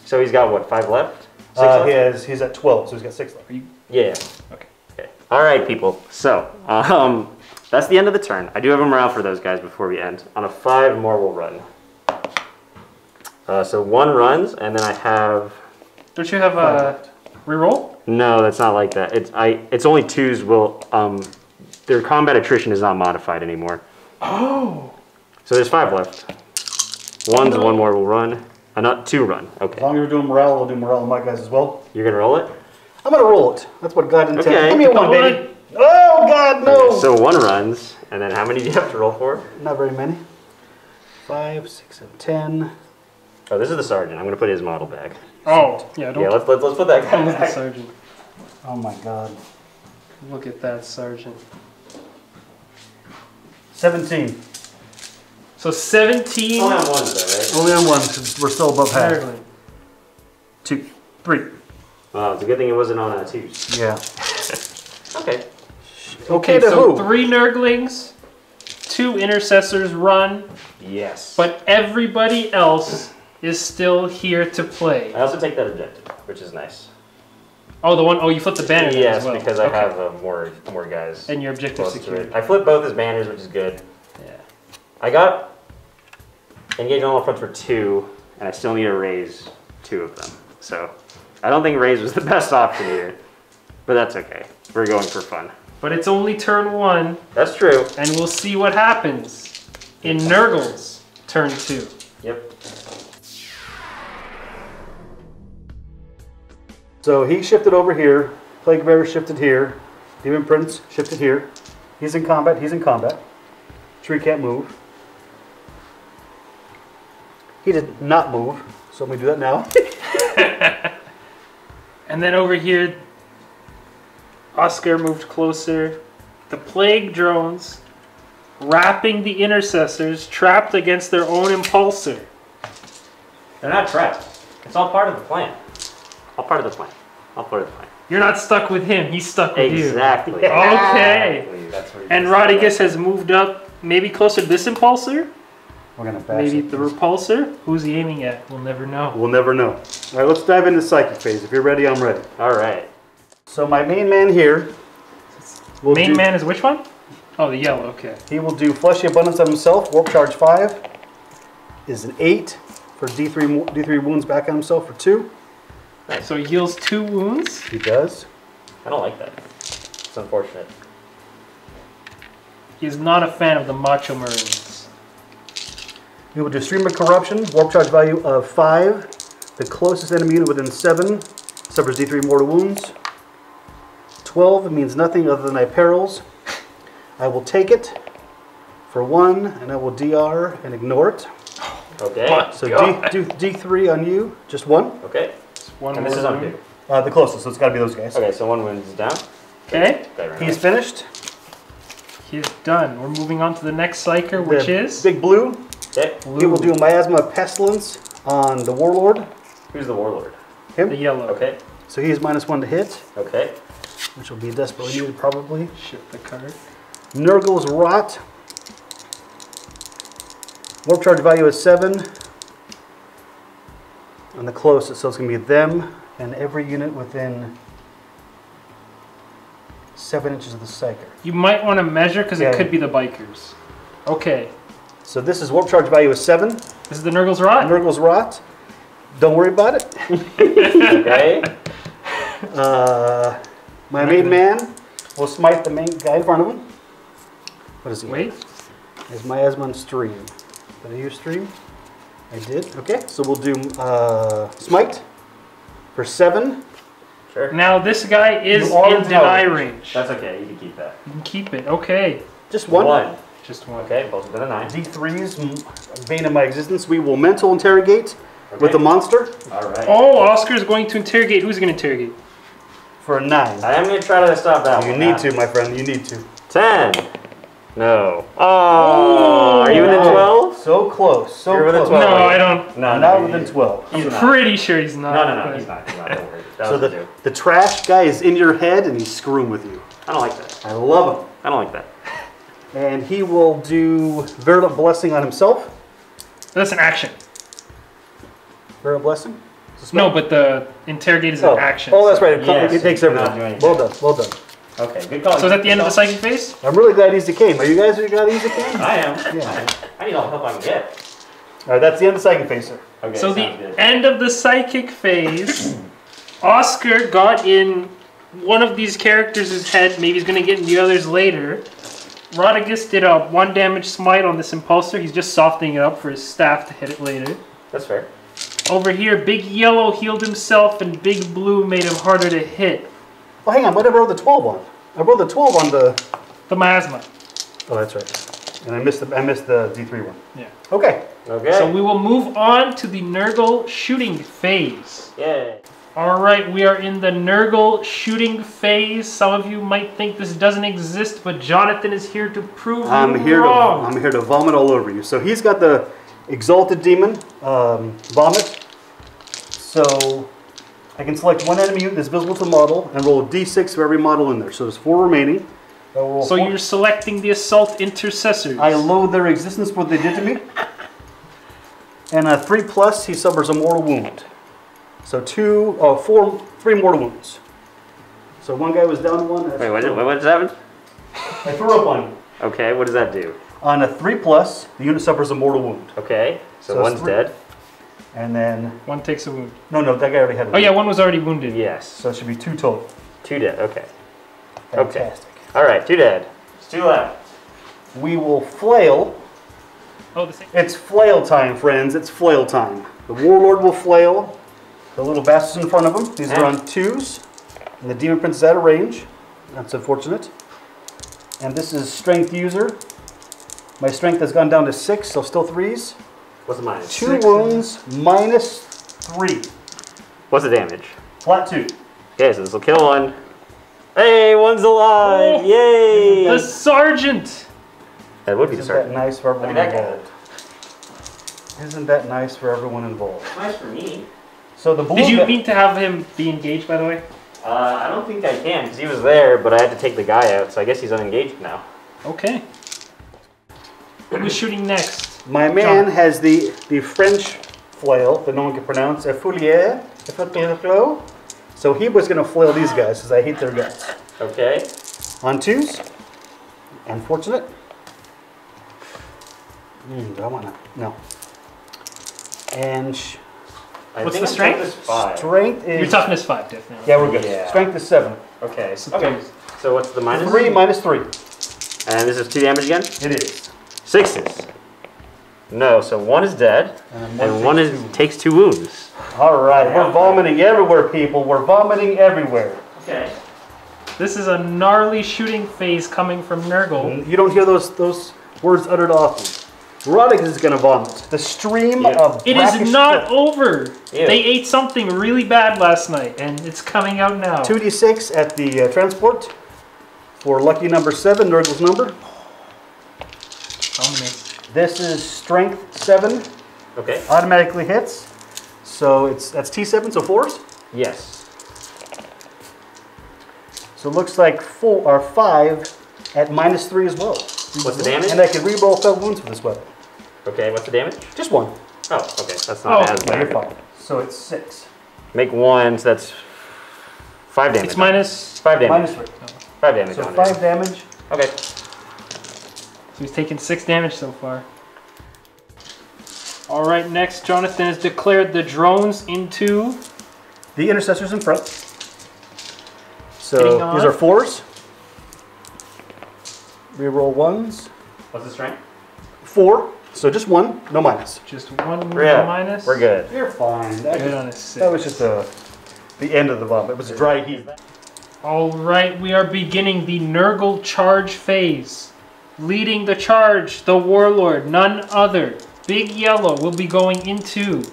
So he's got what, 5 left? 6 left? He's at 12, so he's got 6 left. Yeah. Okay. Okay. All right, people. So, that's the end of the turn. I do have a morale for those guys before we end. On a 5, more will run. So 1 runs, and then I have... Don't you have a reroll? No, that's not like that. It's only 2s will... their combat attrition is not modified anymore. Oh. So there's 5 left. 1's 1 more will run. Not 2 run. As Okay. long as we're doing morale, we'll do morale on my guys as well. You're gonna roll it? I'm gonna roll it. That's what God intended. Okay. Give me a 1, baby. Oh, God, no! Okay, so 1 runs, and then how many do you have to roll for? Not very many. 5, 6, 7, 10. Oh, this is the sergeant. I'm gonna put his model back. Oh, yeah, don't Yeah, let's put that guy look at the back. sergeant. Oh my God. Look at that sergeant. 17. So 17. Only on 1s though, right? Only on 1, because we're still above half. Nurgling. 2, 3. Oh, it's a good thing it wasn't on 2s. Yeah. Okay. Okay to so who? 3 Nurglings, 2 Intercessors run, Yes. but everybody else is still here to play. I also take that objective, which is nice. Oh, you flipped the banner then Yes, as well. because I Okay. have more guys. And your objective close to secured. it. I flipped both his banners, which is good. Yeah. I got engaged on all fronts for 2, and I still need to raise 2 of them. So I don't think raise was the best option here, but that's okay. We're going for fun. But it's only turn 1, That's true. and we'll see what happens in Nurgle's turn 2. Yep. So he shifted over here. Plague Bearer shifted here. Demon Prince shifted here. He's in combat. He's in combat. Tree can't move. He did not move. So let me do that now. And then over here, Oscar moved closer. The plague drones wrapping the Intercessors trapped against their own impulsor. They're not trapped. It's all part of the plan. All part of the plan. All part of the plan. You're not stuck with him, he's stuck with you. Exactly. Okay. That's where you And can Rodriguez start. has moved up maybe closer to this impulsor? We're going to bash Maybe it. the repulsor? Who's he aiming at? We'll never know. We'll never know. All right, let's dive into psychic phase. If you're ready, I'm ready. All right. So my main man here will Main do, man is which one? Oh, the yellow, okay. He will do Fleshy Abundance on himself. Warp Charge 5 is an 8 for D3 wounds back on himself for 2. So he heals 2 wounds. He does. I don't like that. It's unfortunate. He is not a fan of the Macho Marines. He will do Stream of Corruption, Warp Charge value of 5. The closest enemy unit within 7 suffers D3 mortal wounds. 12 means nothing other than perils. I will take it for 1, and I will DR and ignore it. Okay. So do D3 on you, just 1. Okay. One And more this is on wound. who? The closest, so it's got to be those guys. Okay, so 1 wound is down. Okay, He's finished. he is done. We're moving on to the next Psyker, which The is Big Blue. Okay. He will do Miasma of Pestilence on the Warlord. Who's the warlord? the Him. yellow. Okay. So he is -1 to hit. Okay. which will be desperately needed probably. Shit, the card. Nurgle's Rot. Warp charge value is 7. On the closest, so it's going to be them and every unit within 7 inches of the Psyker. You might want to measure because it could be the bikers. Okay. So this is warp charge value is 7. This is the Nurgle's Rot? Nurgle's Rot. Don't worry about it. Okay. My main man will smite the main guy in front of him. What is he? Wait. Is miasma on stream? Did I use stream? I did. Okay, so we'll do smite for 7. Sure. Now this guy is You are in deny range. That's okay. You can keep that. You can keep it. Okay. Just one. Just one. Okay, both of them a 9. D3's bane of my existence. We will mental interrogate with the monster All right. Oh, Oscar's going to interrogate. Who's going to interrogate? for a 9. I am going to try to stop that You one. need to, my friend. You need to. 10. No. Oh, are you within 12? So close. So You're within close. 12. No, right? I don't. No, Not no, within 12. I'm He's not. pretty sure he's not. No, but- he's not. He's not. Don't worry. That So was a do. the trash guy is in your head and he's screwing with you. I don't like that. I love him. I don't like that. And he will do Virulent Blessing on himself. That's an action. Virulent Blessing? No, but the interrogate is an action. Oh, that's right. It, Yes, it takes you're not everything. doing Well done. Well done. Okay, good call. So is that the end of the psychic phase? I'm really glad he's decaying. Are you guys glad he's decaying? I am. Yeah. I need all the help I can get. All right, that's the end of Psychic Phase, sir. Okay, So the sounds good. end of the psychic phase, Oscar got in one of these characters' head. Maybe he's going to get in the others later. Rodigus did a 1 damage smite on this Impulsor. He's just softening it up for his staff to hit it later. That's fair. Over here, Big Yellow healed himself and Big Blue made him harder to hit. Oh, hang on. What did I roll the 12 on? I rolled the 12 on the... The miasma. Oh, that's right. And I missed the D3 one. Yeah. Okay. Okay. So we will move on to the Nurgle shooting phase. Yay. Alright, we are in the Nurgle shooting phase. Some of you might think this doesn't exist, but Jonathan is here to prove I'm you here wrong. to vomit all over you. So he's got the Exalted Demon vomit. So I can select one enemy unit that's visible to the model and roll a d6 for every model in there. So there's 4 remaining. So 4. you're selecting the Assault Intercessors. I loathe their existence, what they did to me. And a 3+, he suffers a mortal wound. So 3 mortal wounds. So one guy was down to 1. Wait, what just happened? I threw up on you. Okay, what does that do? On a 3+, the unit suffers a mortal wound. Okay, so So it's one's 3. dead. And then, One takes a wound. no, that guy already had a Oh wound. yeah, one was already wounded. Yes. So it should be 2 total. 2 dead, okay. Fantastic. All right, 2 dead. It's 2 left. We will flail. Oh, the same. It's flail time, friends. It's flail time. The Warlord will flail. The little bastards in front of him. These are on 2s. And the Demon Prince is out of range. That's unfortunate. And this is Strength User. My strength has gone down to 6, so still 3s. What's the minus? 2 wounds, -3. What's the damage? Flat 2. Okay, so this will kill 1. Hey, 1's alive! Oh, Yay! The Sergeant! That would be the Isn't that sergeant. nice for everyone That'd be that involved? Isn't that nice for everyone involved? Nice for me. So the blue Did you guy- mean to have him be engaged, by the way? I don't think I can, because he was there, but I had to take the guy out, so I guess he's unengaged now. Okay. Who's shooting next? My man has the French flail that no one can pronounce, a foulier, so he was going to flail these guys because I hate their guts. Okay. On 2s, unfortunate. Do I want to? No. And I What's think the I'm strength? toughness 5. strength is... Your toughness 5, definitely. Yeah, we're good. Yeah. Strength is 7. Okay. So Okay. So what's the minus? 3 -3. And this is 2 damage again? It is. 6s. No, so 1 is dead, and 1 takes 2 wounds. All right, we're vomiting everywhere, people. We're vomiting everywhere. Okay. This is a gnarly shooting phase coming from Nurgle. You don't hear those words uttered often. Rodic is going to vomit. The stream of It brackish is not filth. over. Ew. They ate something really bad last night, and it's coming out now. 2d6 at the transport for lucky number 7, Nurgle's number. This is strength 7, Okay. automatically hits. So that's T7, so 4s. Yes. So it looks like 4 or 5 at -3 as well. What's the damage? And I can re-roll failed wounds with this weapon. Okay, what's the damage? Just 1. Oh, okay, that's not as Yeah, you're bad. fine. So it's 6. Make 1, so that's 5 damage. It's minus. 5 damage. -3. 5 damage. So on 5 it. damage. Okay. So he's taken 6 damage so far. All right, next, Jonathan has declared the drones into The Interceptors in front. So Hitting these on. are 4s. Reroll 1s. What's the strength? 4. So just 1, no minus. just 1 Yeah, minus. we're good. You're fine. Good on a 6. That was just the end of the bomb. It was a dry heat. All right, we are beginning the Nurgle charge phase. Leading the charge, the warlord, none other. Big Yellow will be going into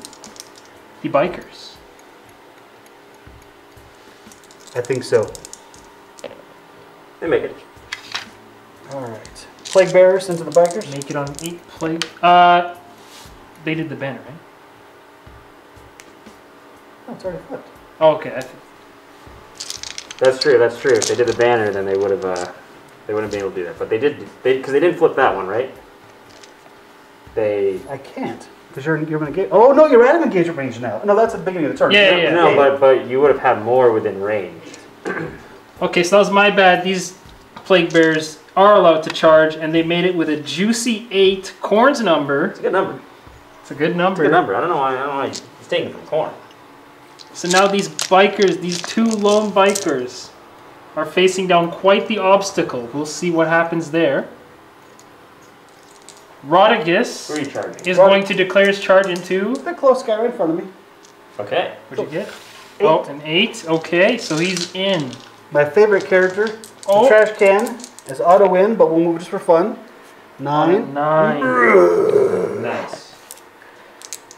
the bikers. I think so. They make it. All right. Plague Bearers into the bikers. Make it on 8 plague. They did the banner, right? Oh, it's already flipped. Oh, okay. That's true. That's true. If they did the banner, then they would have. They wouldn't be able to do that. But they did. Because they didn't flip that one, right? They. I can't because you're going to get. Oh no, you're out of engagement range now. No, that's at the beginning of the turn. Yeah, yeah. No, but you would have had more within range. Okay, so that was my bad. These plague bears are allowed to charge, and they made it with a juicy 8 Corn's number. It's a good number. It's a good number. It's a good number. I don't know why. I don't know why it's taken from corn. So now these bikers, these 2 lone bikers, are facing down quite the obstacle. We'll see what happens there. Rodagus Who are you charging? is going to declare his charge into. The close guy right in front of me. Okay. What'd you get? 8. Oh, an 8. Okay, so he's in. My favorite character, Oh. the trash can, is auto win, but we'll move just for fun. 9. 9. Nice.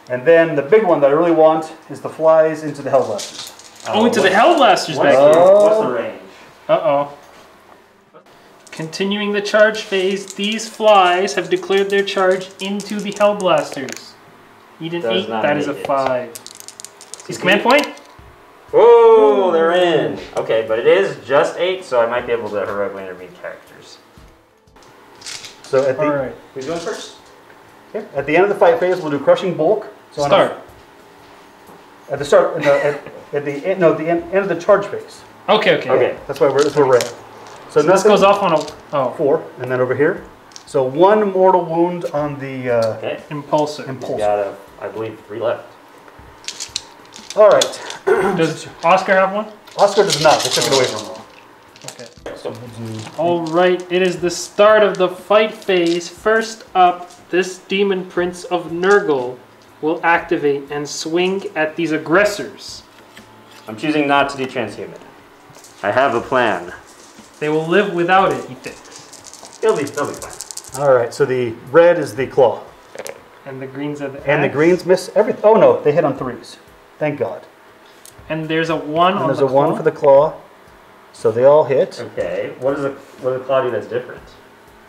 And then the big one that I really want is the flies into the Hellblasters. Oh, into the Hellblasters back What's here. what's the range? Uh-oh. Continuing the charge phase, these flies have declared their charge into the Hellblasters. Need an Does 8, not that is a make it. 5. His command point? Whoa, they're in. Okay, but it is just 8, so I might be able to heroically intervene characters. So at the, Alright. Who's going first? yeah, at the end of the fight phase, we'll do Crushing Bulk. So on Start. at the start, no, at the end, no, the end of the charge phase. Okay, okay. Okay. That's why that's where we're at. So this goes off on a oh 4, and then over here. So 1 mortal wound on the Okay. impulsor. We impulse. got, I believe, 3 left. All right. Does Oscar have one? Oscar does not. They took it away from him. Okay. So, All right. It is the start of the fight phase. First up, this demon prince of Nurgle will activate and swing at these aggressors. I'm choosing not to do transhuman. I have a plan. They will live without it, he thinks. They'll be fine. All right. So the red is the claw, And the greens are the and the axe. greens miss everything. Oh no, they hit on 3s. Thank God. And there's a 1 And on there's the a 1 claw. for the claw. So they all hit. Okay. What does the claw do that's different?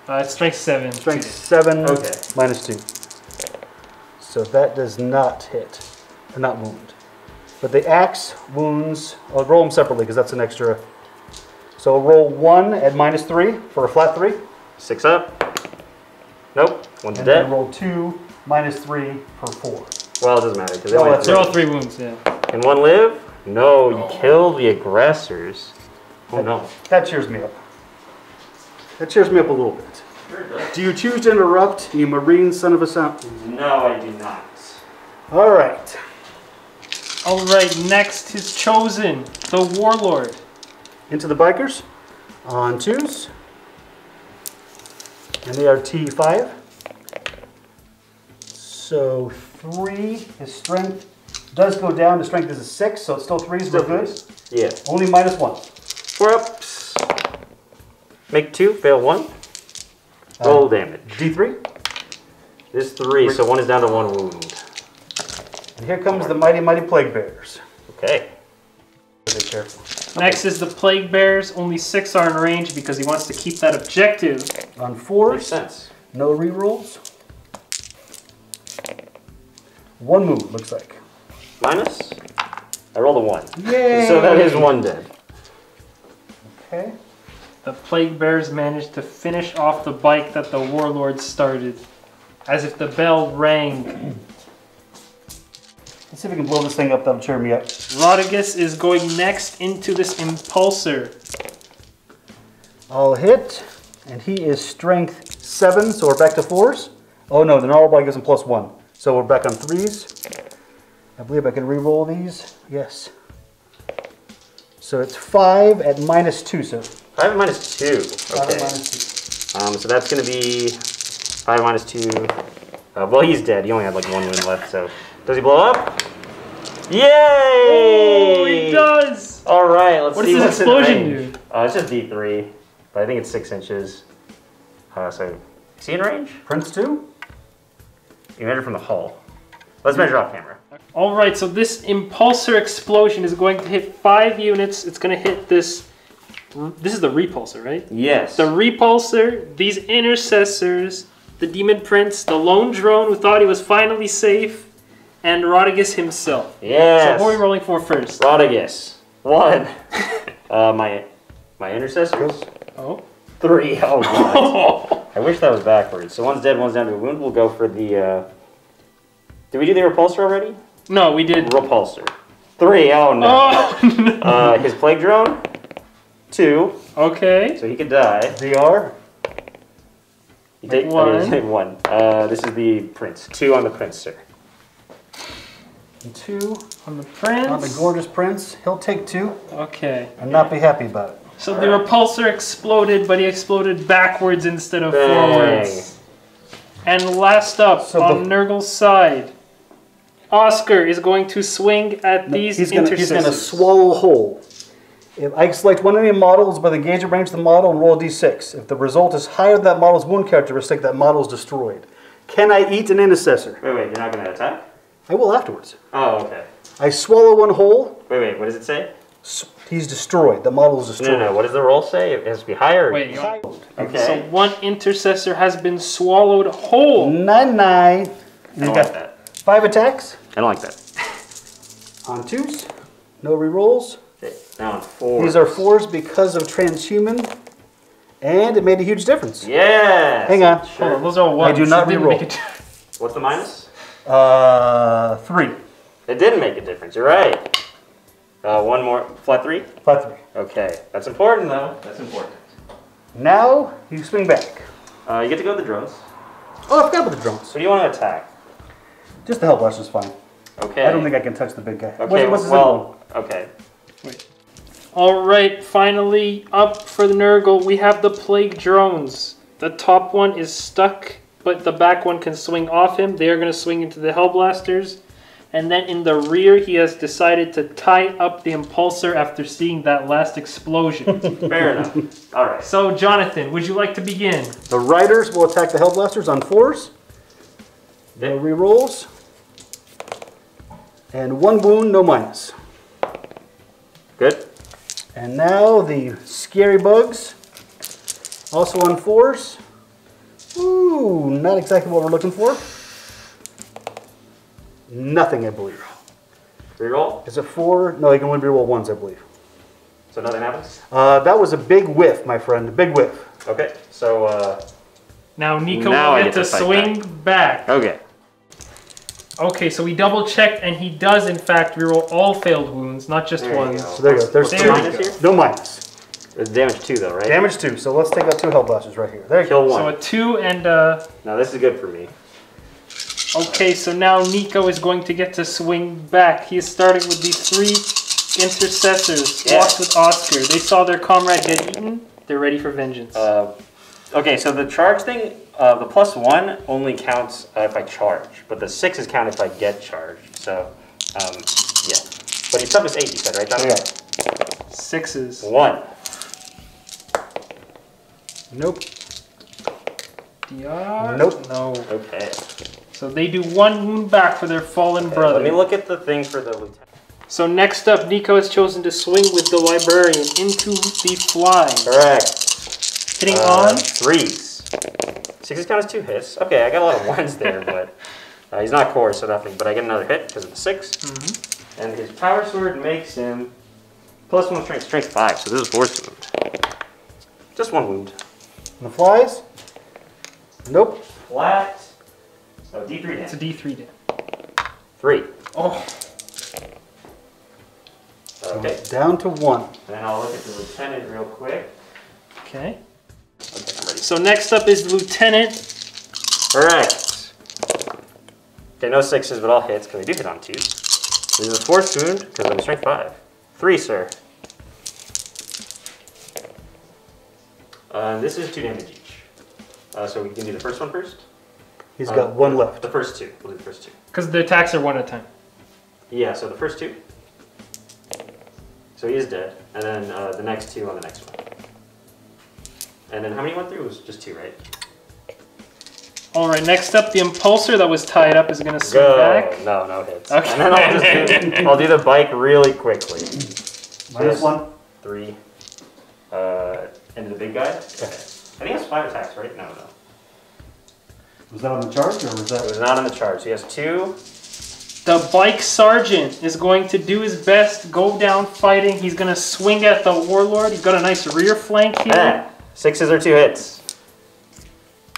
It's strength 7. Strength 7 Okay. minus 2. So that does not hit, or not wound. But the axe wounds, I'll roll them separately because that's an extra. So roll 1 at minus 3 for a flat 3. 6 up. Nope. One's And dead. then roll 2 minus 3 for 4. Well, it doesn't matter because they Oh, only that's They're all have 3 wounds, yeah. Can one live? No, you kill the aggressors. Oh no. That cheers me up. That cheers me up a little bit. Do you choose to interrupt, you marine son of a sound? No, I do not. All right. All right, next is chosen, the warlord. Into the bikers on 2s. And they are T5. So 3, his strength does go down. The strength is a 6, so it's still 3s, still good. Yeah. Only minus 1. 4 ups. Make 2, fail 1. Roll damage. D3. This 3, so 1 is down to 1 wound. And here comes the mighty, mighty plague bears. Okay. Be careful. Next is the plague bears. Only 6 are in range because he wants to keep that objective. On Makes 4s, sense. no rerolls. 1 move, looks like. Minus? I rolled a 1. Yay! So that is 1 dead. Okay. The Plague Bearers managed to finish off the bike that the Warlord started, as if the bell rang. Let's see if we can blow this thing up. That'll cheer me up. Rodagus is going next into this Impulsor. I'll hit, and he is strength 7, so we're back to 4s. Oh no, the normal bike gives him +1. So we're back on 3s. I believe I can re-roll these. Yes. So it's 5 at -2, sir. 5 at -2. 5 Okay. at -2. So that's going to be 5 minus 2. Well, he's dead. He only had like 1 wound left. So does he blow up? Yay! Oh, he does! All right, let's What see does what's this in explosion range. do? It's just D3, but I think it's 6 inches. So is he in range? Prince 2? You measure from the hull. Let's measure off camera. Alright, so this Impulsor explosion is going to hit 5 units. It's going to hit this. This is the Repulsor, right? Yes. The Repulsor, these Intercessors, the Demon Prince, the Lone Drone who thought he was finally safe, and Rodagus himself. Yes. So who are we rolling for first? Rodagus. 1. my Intercessors. Oh. 3. Oh, God. I wish that was backwards. So one's dead, one's down to a wound. We'll go for the... Did we do the Repulsor already? No, we did. Repulsor. 3. Oh, no. Oh, no. His Plague Drone. 2. Okay. So he could die. VR? You take 1. 1. This is the Prince. 2 on the Prince, sir. And 2 On the Prince. on the gorgeous Prince. He'll take 2 Okay. and not be happy about it. So the Repulsor exploded, but he exploded backwards instead of Bang. forwards. And last up, So on the- Nurgle's side, Oscar is going to swing at these He's Intercessors. going to swallow whole. If I select one of the models by the gauge of range of the model and roll a d6. If the result is higher than that model's wound characteristic, that model is destroyed. Can I eat an Intercessor? Wait, you're not going to attack? I will afterwards. Oh, okay. I swallow one whole. Wait, what does it say? He's destroyed. The model is destroyed. No. What does the roll say? It has to be higher. Wait, Okay. so one Intercessor has been swallowed whole. 9-9. I You don't got like that. 5 attacks I don't like that. on 2s. No rerolls. Okay, now on 4. These are 4s because of transhuman, and it made a huge difference. Yeah. Hang on. Sure. Hold on, those are all ones. I do not It didn't reroll. make it- What's the minus? 3. It didn't make a difference. You're right. One more. Flat 3? Flat 3. Okay. That's important, though. That's important. Now you swing back. You get to go with the drones. Oh, I forgot about the drones. So do you want to attack? Just the help is fine. Okay. I don't think I can touch the big guy. Okay, What's his well, okay. Alright, finally up for the Nurgle, we have the Plague Drones. The top one is stuck, but the back one can swing off him. They are going to swing into the Hellblasters. And then in the rear, he has decided to tie up the Impulsor after seeing that last explosion. Fair enough. All right. So, Jonathan, would you like to begin? The Riders will attack the Hellblasters on 4s. No rerolls. And 1 wound, no minus. Good. And now the Scary Bugs, also on 4s. Ooh, not exactly what we're looking for. Nothing, I believe. Reroll. Is it 4? No, you can only reroll 1s, I believe. So nothing happens? That was a big whiff, my friend. A big whiff. Okay. So, Now, Nikko Now I will get get to to fight swing back. okay. Okay, so we double checked, and he does, in fact, reroll all failed wounds, not just There you ones. go. So there you go. There's There 2. you Minus go. here? No minus. There's damage 2, though, right? Damage 2. So let's take out 2 Hellblasters right here. There you go. Kill So 1. a 2 and Now, this is good for me. okay, so now Nikko is going to get to swing back. He is starting with the 3 Intercessors, Yeah. walked with Oscar. They saw their comrade get eaten. They're ready for vengeance. Okay, so the charge thing, the +1 only counts if I charge, but the 6s count if I get charged. So, yeah. But his toughness 8, you said, right, John? Yeah. 6s. 1. Nope. DR? Nope. No. Okay. So they do 1 wound back for their fallen brother. Let me look at the thing for the lieutenant. So next up, Nikko has chosen to swing with the Librarian into the fly. Correct. Hitting on? 3s. 6s count as 2 hits. Okay, I got a lot of 1s there, but he's not core, so nothing. But I get another hit because of the 6. And his power sword makes him +1 strength, strength 5, so this is 4th wound. Just one wound. And the flies? Nope. Flat. So D3 It's a damage. D3 damage. 3. Oh. Okay. Down to 1. And then I'll look at the lieutenant real quick. Okay. Okay, I'm ready. So next up is the lieutenant. Correct. Okay, no 6s, but all hits, because I do hit on 2s. This is a 4th wound, because I'm strength 5. 3, sir. This is 2 damage each. So we can do the first one first? He's got 1 left. The first 2. We'll do the first 2. Because the attacks are 1 at a time. Yeah, so the first 2. So he is dead. And then the next 2 on the next one. And then how many went through? It was just 2, right? Alright, next up, the impulsor that was tied up is going to swing back. No, no hits. Okay. And then I'll do the bike really quickly. -1. 3. And the big guy? Okay. I think he has 5 attacks, right? No. Was that on the charge or was It that? was not on the charge. So he has 2. The bike sergeant is going to do his best, go down fighting. He's going to swing at the warlord. He's got a nice rear flank here. Ah, 6s are 2 hits.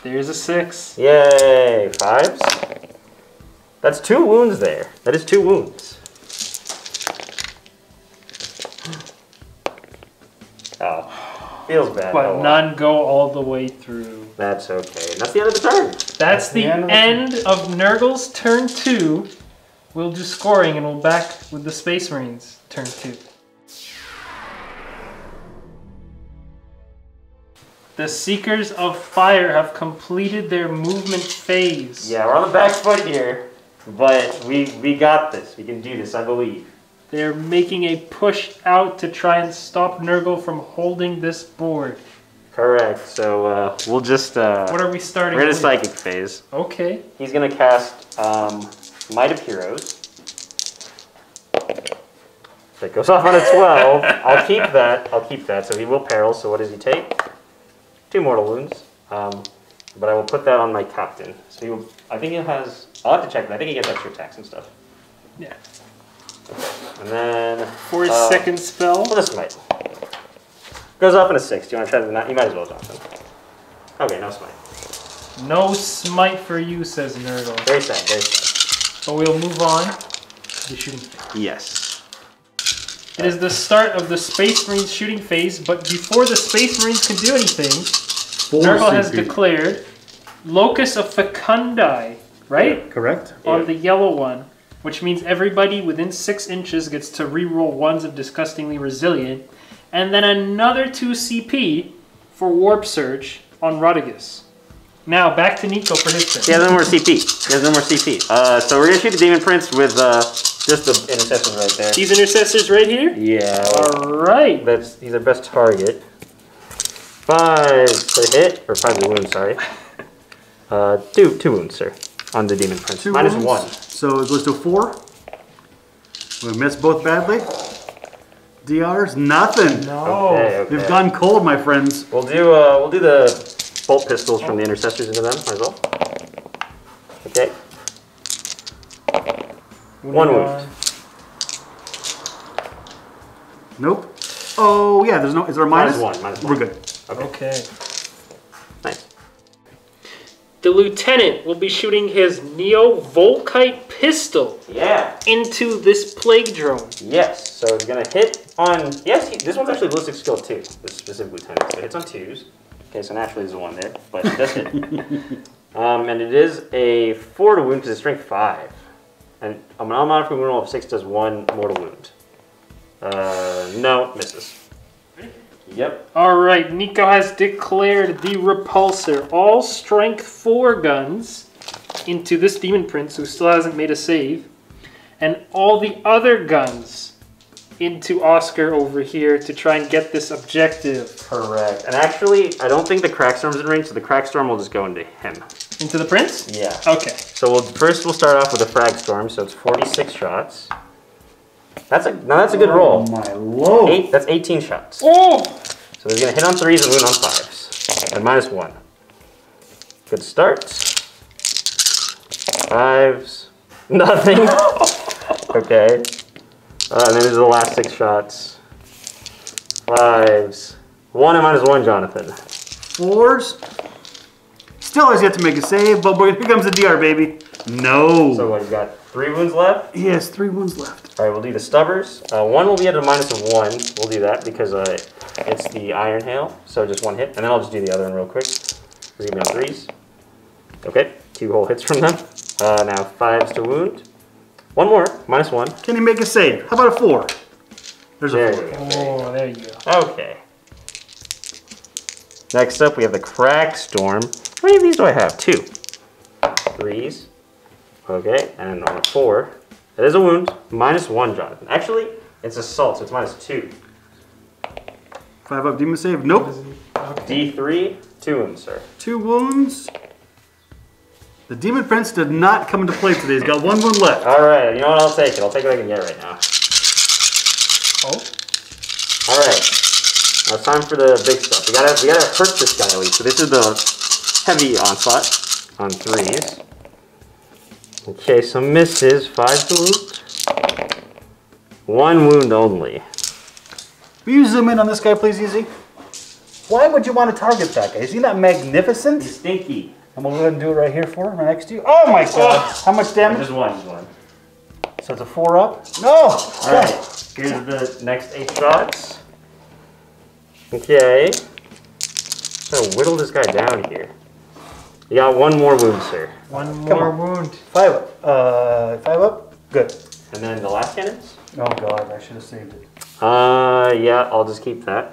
There's a 6. Yay! 5s. That's 2 wounds there. That is 2 wounds. Oh. Feels bad. But oh, well. none go all the way through. That's okay. And that's the end of the turn. That's the end of Nurgle's turn 2. We'll do scoring and we'll back with the Space Marines turn 2. The Seekers of Fire have completed their movement phase. Yeah, we're on the back foot here, but we got this. We can do this, I believe. They're making a push out to try and stop Nurgle from holding this board. Correct. So we'll just. What are we starting We're in a with? psychic phase. Okay. He's gonna cast Might of Heroes. That goes off on a 12. I'll keep that. So he will peril. So what does he take? 2 mortal wounds. But I will put that on my captain. So he will. I think he has. I'll have to check. But I think he gets extra attacks and stuff. Yeah. And then For his second spell. Well, this might. Goes off in a 6. Do you want to try the? You might as well, Jonathan. Okay, no smite. No smite for you, says Nurgle. Very sad. Very sad. But we'll move on to the shooting phase. Yes. It is the start of the Space Marines shooting phase, but before the Space Marines can do anything, Nurgle has declared Locus of Fecundi, right? Correct. On the yellow one, which means everybody within 6 inches gets to reroll 1s of Disgustingly Resilient, and then another 2 CP for Warp Surge on Rodigus. Now, back to Nikko for his turn. He has no more CP. So we're going to shoot the Demon Prince with just the Interceptors right there. These Intercessors right here? Yeah. Alright. He's our best target. 5 to hit, or 5 to wound, sorry. 2 wounds, sir, on the Demon Prince. 2 Minus wounds. 1. So it goes to 4. We missed both badly. DR's nothing. No. Okay. They've gone cold, my friends. We'll do the bolt pistols from the Interceptors into them as well. Okay. 1 wound. Nope. Oh yeah, there's no. Is there a minus? Minus 1. We're good. Okay. Nice. The lieutenant will be shooting his Neo-Volkite pistol Yeah. into this plague drone. Yes. So it's gonna hit on. Yes. This one's actually ballistic skill 2. This specific lieutenant. So it hits on 2s. Okay. So naturally there's a 1 there, but it does hit. And it is a 4 to wound because it's strength 5. And an automatically wound roll of 6 does 1 mortal wound. No, misses. Yep. Alright, Nikko has declared the repulsor. All strength 4 guns into this Demon Prince, who still hasn't made a save. And all the other guns into Oscar over here to try and get this objective. Correct. And actually, I don't think the Crack Storm's in range, so the Crack Storm will just go into him. Into the Prince? Yeah. Okay. So first we'll start off with a Frag Storm, so it's 46 shots. That's a good roll. Oh my lord. That's 18 shots. Oh! So he's gonna hit on 3s and wound on 5s. And minus 1. Good start. 5s. Nothing. Okay. And then there's the last 6 shots. 5s. 1 and -1, Jonathan. 4s. Still has yet to make a save, but here comes the DR, baby. No. So what, he's got 3 wounds left? He has 3 wounds left. All right, we'll do the stubbers. 1 will be at a -1. We'll do that because it's the Iron Hail, so just 1 hit. And then I'll just do the other one real quick. He's gonna be on 3s. Okay, 2 whole hits from them. Now 5s to wound. 1 more, -1. Can he make a save? How about a 4? There's There a 4. you go. Oh, there you go. Okay. Next up, we have the Frag Storm. How many of these do I have? 2. 3s. Okay, and on a 4, it is a wound. -1, Jonathan. Actually, it's assault, so it's -2. 5 up demon save. Nope. D3, 2 wounds, sir. 2 wounds. The Demon Prince did not come into play today. He's got 1 wound left. All right, you know what? I'll take it. I'll take what I can get right now. Oh. All right. Now it's time for the big stuff. We gotta hurt this guy at least. So this is the heavy onslaught on 3s. Okay, some misses. 5 to wound. 1 wound only. Will you zoom in on this guy, please, Easy? Why would you want to target that guy? Is he not magnificent? He's stinky. I'm going to go ahead and do it right here for him, right next to you. Oh my god! How much damage? Just 1, just 1. So it's a 4 up? No! All right. Here's the next 8 shots. Okay. Trying to whittle this guy down here. You got 1 more wound, sir. 1 more wound. 5 up. 5 up? Good. And then the last cannons? Oh god, I should have saved it. Yeah, I'll just keep that.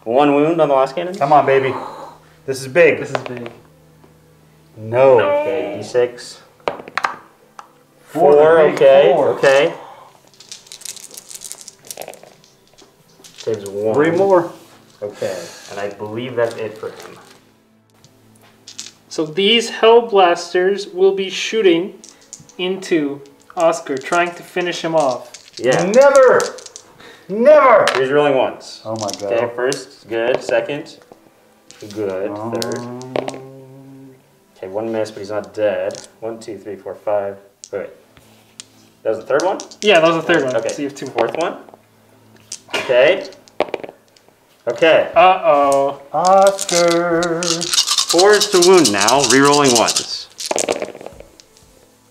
1 wound on the last cannon? Come on, baby. This is big. This is big. No. Okay, D6. 4, okay, 4. okay. Saves 1. 3 more. Okay, and I believe that's it for him. So these Hellblasters will be shooting into Oscar, trying to finish him off. Yeah. Never! Never! Here's rolling once. Oh my god. Okay, first, good. Second, good. Third. Okay, 1 miss, but he's not dead. 1, 2, 3, 4, 5. Wait. That was the third one? Yeah, that was the third one. Okay. So you have 2 more. Fourth one. Okay. Okay. Uh-oh. Oscar. 4s to wound now, re-rolling 1s.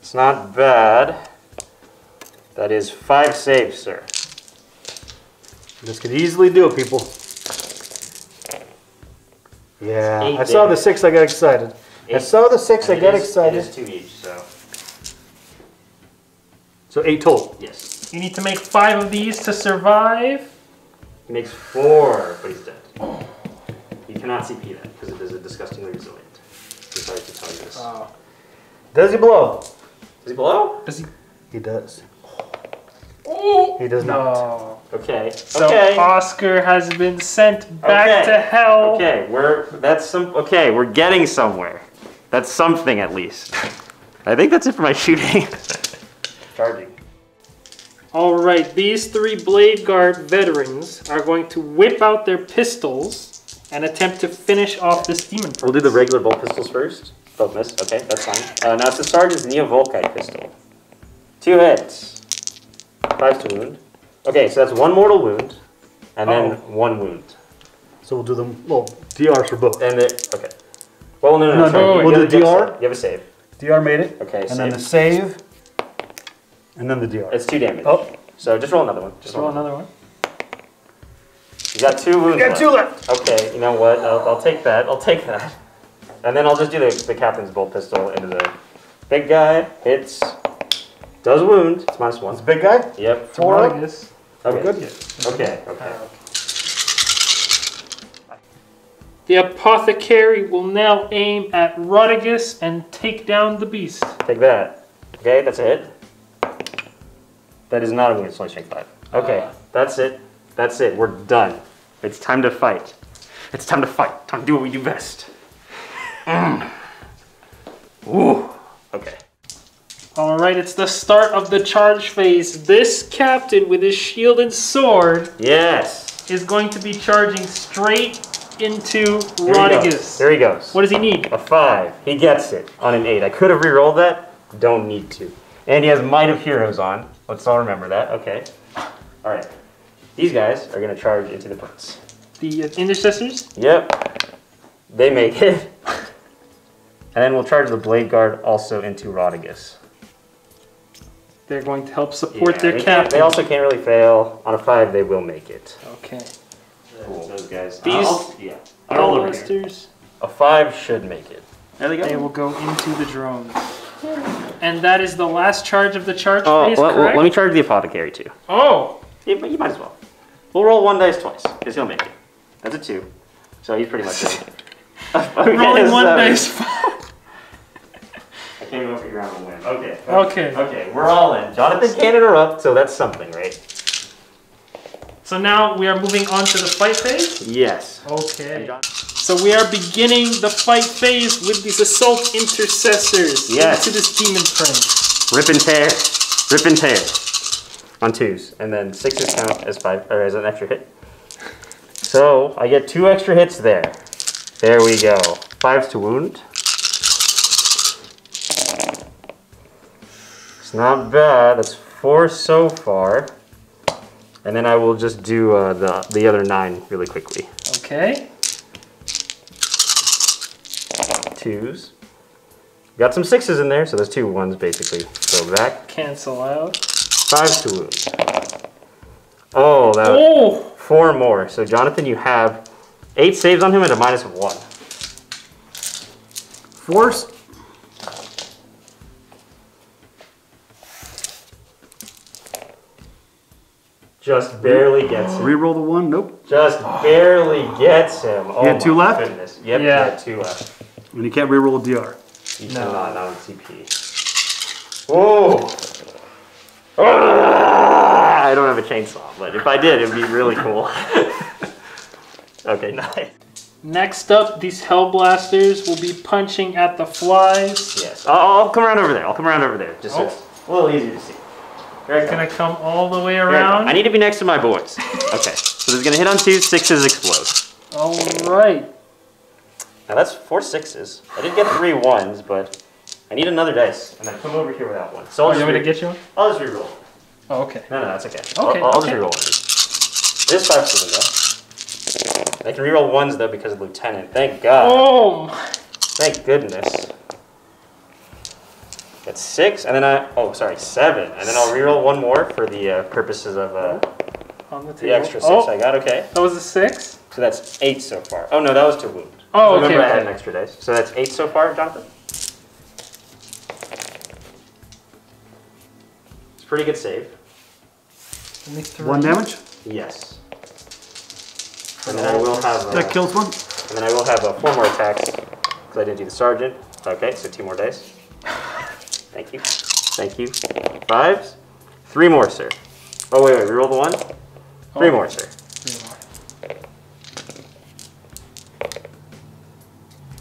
It's not bad. That is 5 saves, sir. This could easily do it, people. Yeah. 8 I saw the damage. 6, I got excited. I saw the 6, I got excited. It is 2 each, so So 8 total. yes. You need to make 5 of these to survive. He makes 4, but he's dead. You cannot CP that because it is a disgustingly resilient. I'm sorry to tell you this. Does he blow? Is he below? Does he? He does. Oh! He does not. No. Okay. So okay. Oscar has been sent back Okay. to hell. Okay, we're getting somewhere. That's something at least. I think that's it for my shooting. Charging. All right, these 3 Blade Guard veterans are going to whip out their pistols and attempt to finish off this demon. We'll do the regular bolt pistols first. Both miss. Okay, that's fine. Now it's the Sergeant's Neo-Volkite pistol. 2 hits. 5 to wound. Okay, so that's 1 mortal wound, and then 1 wound. So we'll do them, well, DRs for both. And okay. Well, no, No, sorry. we'll You do have a DR. save. You have a save. DR made it. Okay, And save. then the save. And then the DR. It's 2 damage. Oh. So just roll another one. Just roll another one. You got 2 wounds. Got 2 left. Okay, you know what? I'll take that. I'll take that. And then I'll just do the captain's bolt pistol into the big guy. Hits. Does wound. It's -1. This big guy? Yep. 4 up. Rodriguez. Okay. Good. Okay. Okay. The Apothecary will now aim at Rodriguez and take down the beast. Take that. Okay, that's a hit. That is not a wound. It's only strength 5. Okay, that's it. That's it. We're done. It's time to fight. It's time to fight. Time to do what we do best. Ooh. Okay. All right, it's the start of the charge phase. This captain with his shield and sword Yes. is going to be charging straight into Here he goes. Rodriguez. Here he goes. What does he need? A 5. He gets it on an 8. I could have re-rolled that. Don't need to. And he has Might of Heroes on. Let's all remember that. Okay. All right. These guys are going to charge into the prince. The Interceptors? Yep. They make it. And then we'll charge the Blade Guard also into Rotigus. They're going to help support their captain. They also can't really fail. On a 5, they will make it. Okay. Cool. Those guys. These Ballisters. A 5 should make it. There they go. They will go into the drones. And that is the last charge of the charge Oh, phase, well, correct? let me charge the Apothecary too. Oh! You might as well. We'll roll 1 dice twice, because he'll make it. That's a 2. So he's pretty much in. Rolling 1 dice. I came over here on a whim. Okay. Okay. Okay, we're all in. Jonathan can't interrupt, so that's something, right? So now we are moving on to the fight phase? Yes. Okay. So we are beginning the fight phase with these Assault Intercessors Yes. into this Demon Prince. Rip and tear. Rip and tear. On 2s. And then 6s count as 5, or as an extra hit. So I get 2 extra hits there. There we go. 5s to wound. It's not bad. That's 4 so far. And then I will just do the other 9 really quickly. Okay. 2s. Got some 6s in there, so there's 2 1s basically. Go back. Cancel out. 5s to wound. Oh, that. Oh! 4 more. So Jonathan, you have 8 saves on him at a -1. Force. Just barely gets him. Reroll the 1. Nope. Just barely gets him. Oh, You had 2 my left? Goodness. Yep, Yeah. you had 2 left. And you can't reroll a DR. You No. cannot, not with CP. Whoa! Ah! I don't have a chainsaw, but if I did, it would be really cool. Okay, nice. Next up, these Hellblasters will be punching at the flies. Yes. I'll come around over there. I'll come around over there. Just so it's a little easier to see. Here I It's come. gonna come all the way Here I come. around. I need to be next to my boys. Okay. So this is gonna hit on 2, 6s explode. Alright. Now that's 4 6s. I did get 3 1s, but I need another dice, and I come over here without one. So Oh, you want me to get you one? I'll just reroll. Oh, okay. No, that's okay. Okay, I'll just okay. reroll one. There's 5 to them though. I can reroll 1s though because of Lieutenant. Thank God. Oh my. Thank goodness. That's 6, and then 7, and then I'll reroll 1 more for the purposes of On the table. the extra 6 Oh, I got. Okay. that was a 6? So that's 8 so far. Oh no, that was to wound. Oh, Remember okay. I had an extra dice. So that's 8 so far, Jonathan? It's a pretty good save. Only 3. 1 damage. Yes. And then I will have That kills 1. and then I will have 4 more attacks because I didn't do the sergeant. Okay, so 2 more dice. Thank you. Thank you. 5s. 3 more, sir. Oh wait, reroll the 1. 3 more, sir. 3 more.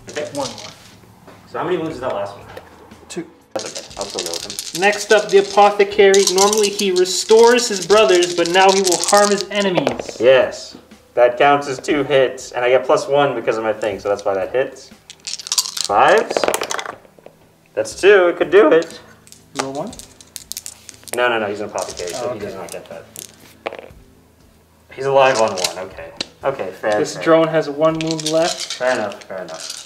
Okay. 1 more. So how many wounds is that last one? 2. That's okay. I'll still go with him. Next up, the Apothecary. Normally he restores his brothers, but now he will harm his enemies. Yes. That counts as 2 hits, and I get +1 because of my thing, so that's why that hits. 5s. That's 2. It could do it. Roll 1? No. He's an apothecary, so Oh, he does okay. not get that. He's alive on 1. Okay. Okay. Fair. This fair. drone has 1 wound left. Fair enough. Fair enough.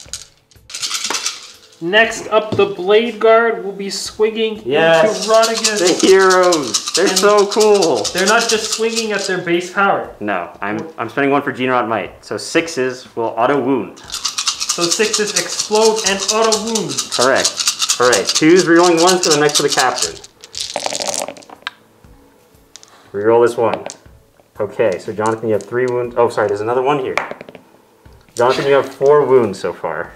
Next up, the Blade Guard will be swinging Yes. into Rotigus. The heroes. They're And- so cool. They're not just swinging at their base power. No, I'm spending 1 for Genrod Might, so 6s will auto wound. So 6s explode and auto wound. Correct. Alright, 2s rerolling 1s to the next to the captain. Reroll this 1. Okay, so Jonathan, you have 3 wounds. Oh, sorry, there's another 1 here. Jonathan, you have 4 wounds so far.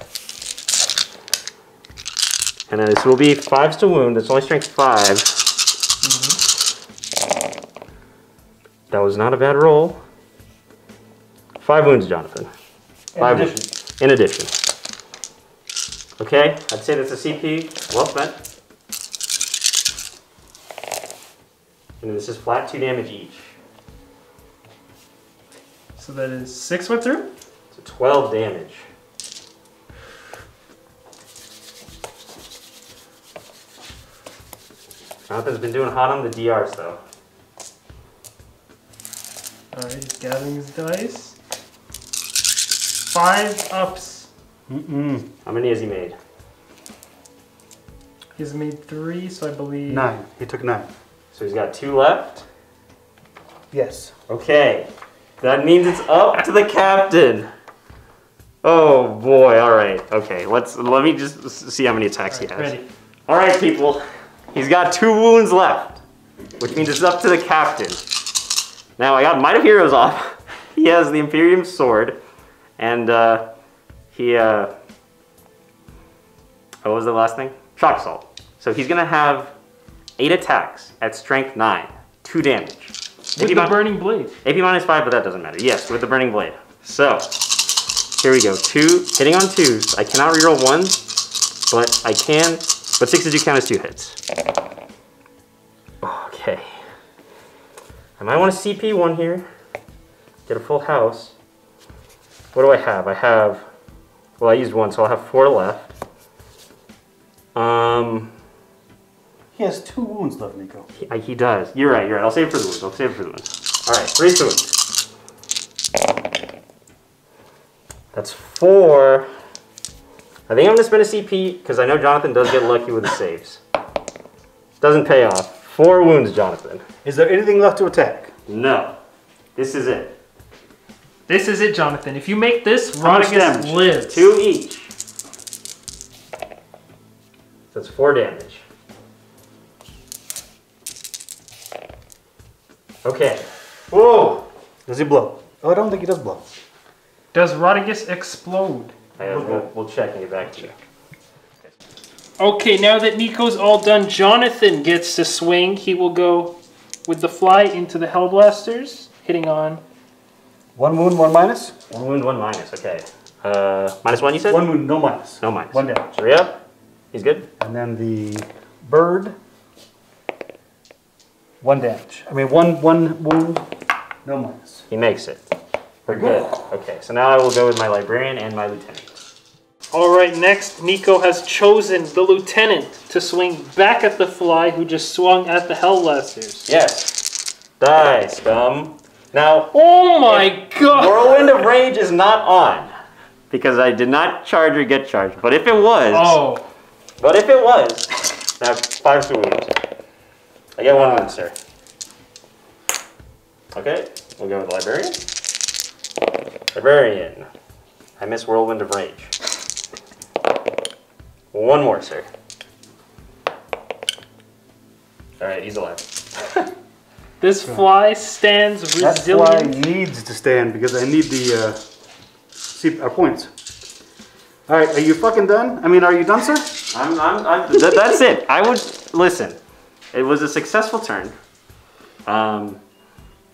And then this will be 5s to wound. It's only strength 5. That was not a bad roll. 5 wounds, Jonathan. 5 wounds. In addition. Okay, I'd say that's a CP. Well spent. And this is flat 2 damage each. So that is 6 went through? So 12 damage. Jonathan's been doing hot on the DRs though. Alright, he's gathering his dice. 5 ups. How many has he made? He's made 3, so I believe... 9. He took 9. So he's got 2 left. Yes. Okay. That means it's up to the captain. Oh boy, alright. Okay, let me just see how many attacks he has. Ready. Alright, people. He's got 2 wounds left, which means it's up to the captain. Now, I got Might of Heroes off. He has the Imperium Sword, and what was the last thing? Shock Assault. So he's gonna have 8 attacks at strength 9, 2 damage. With the Burning Blade. AP minus 5, but that doesn't matter. Yes, with the Burning Blade. So, here we go. 2, hitting on 2s. I cannot reroll 1s, but I can, but 6s do count as 2 hits. Okay. I might want to CP 1 here. Get a full house. What do I have? I have, well, I used 1, so I'll have 4 left. He has 2 wounds left, Nikko. He does. You're right. I'll save it for the wounds. All right, 3 wounds. That's 4. I think I'm gonna spend a CP because I know Jonathan does get lucky with the saves. Doesn't pay off. 4 wounds, Jonathan. Is there anything left to attack? No. This is it. This is it, Jonathan. If you make this, How much Rodigus damage? lives. 2 each. That's 4 damage. Okay. Whoa! Does he blow? Oh, I don't think he does blow. Does Rodigus explode? We'll check and get back to you. Okay, now that Nikko's all done, Jonathan gets to swing. He will go with the fly into the Hellblasters, hitting on... 1 wound, 1 minus? 1 wound, 1 minus. Okay. -1 you said? 1 wound, no minus. No minus. 1 damage. 3 up. He's good. And then the bird, 1 damage. I mean, one wound, no minus. He makes it. We're good. Okay, so now I will go with my Librarian and my Lieutenant. Alright, next, Nikko has chosen the Lieutenant to swing back at the fly who just swung at the Hellblasters. Yes. Die, scum. Now, Oh my god! Whirlwind of Rage is not on because I did not charge or get charged. But if it was, now 5 wounds. I get 1 wound, sir. Okay, we'll go with the Librarian. Librarian. I miss Whirlwind of Rage. 1 more, sir. Alright, he's alive. This fly stands That fly resilient. needs to stand because I need the points. All right, are you fucking done? I mean, are you done, sir? That's it. I would listen. It was a successful turn.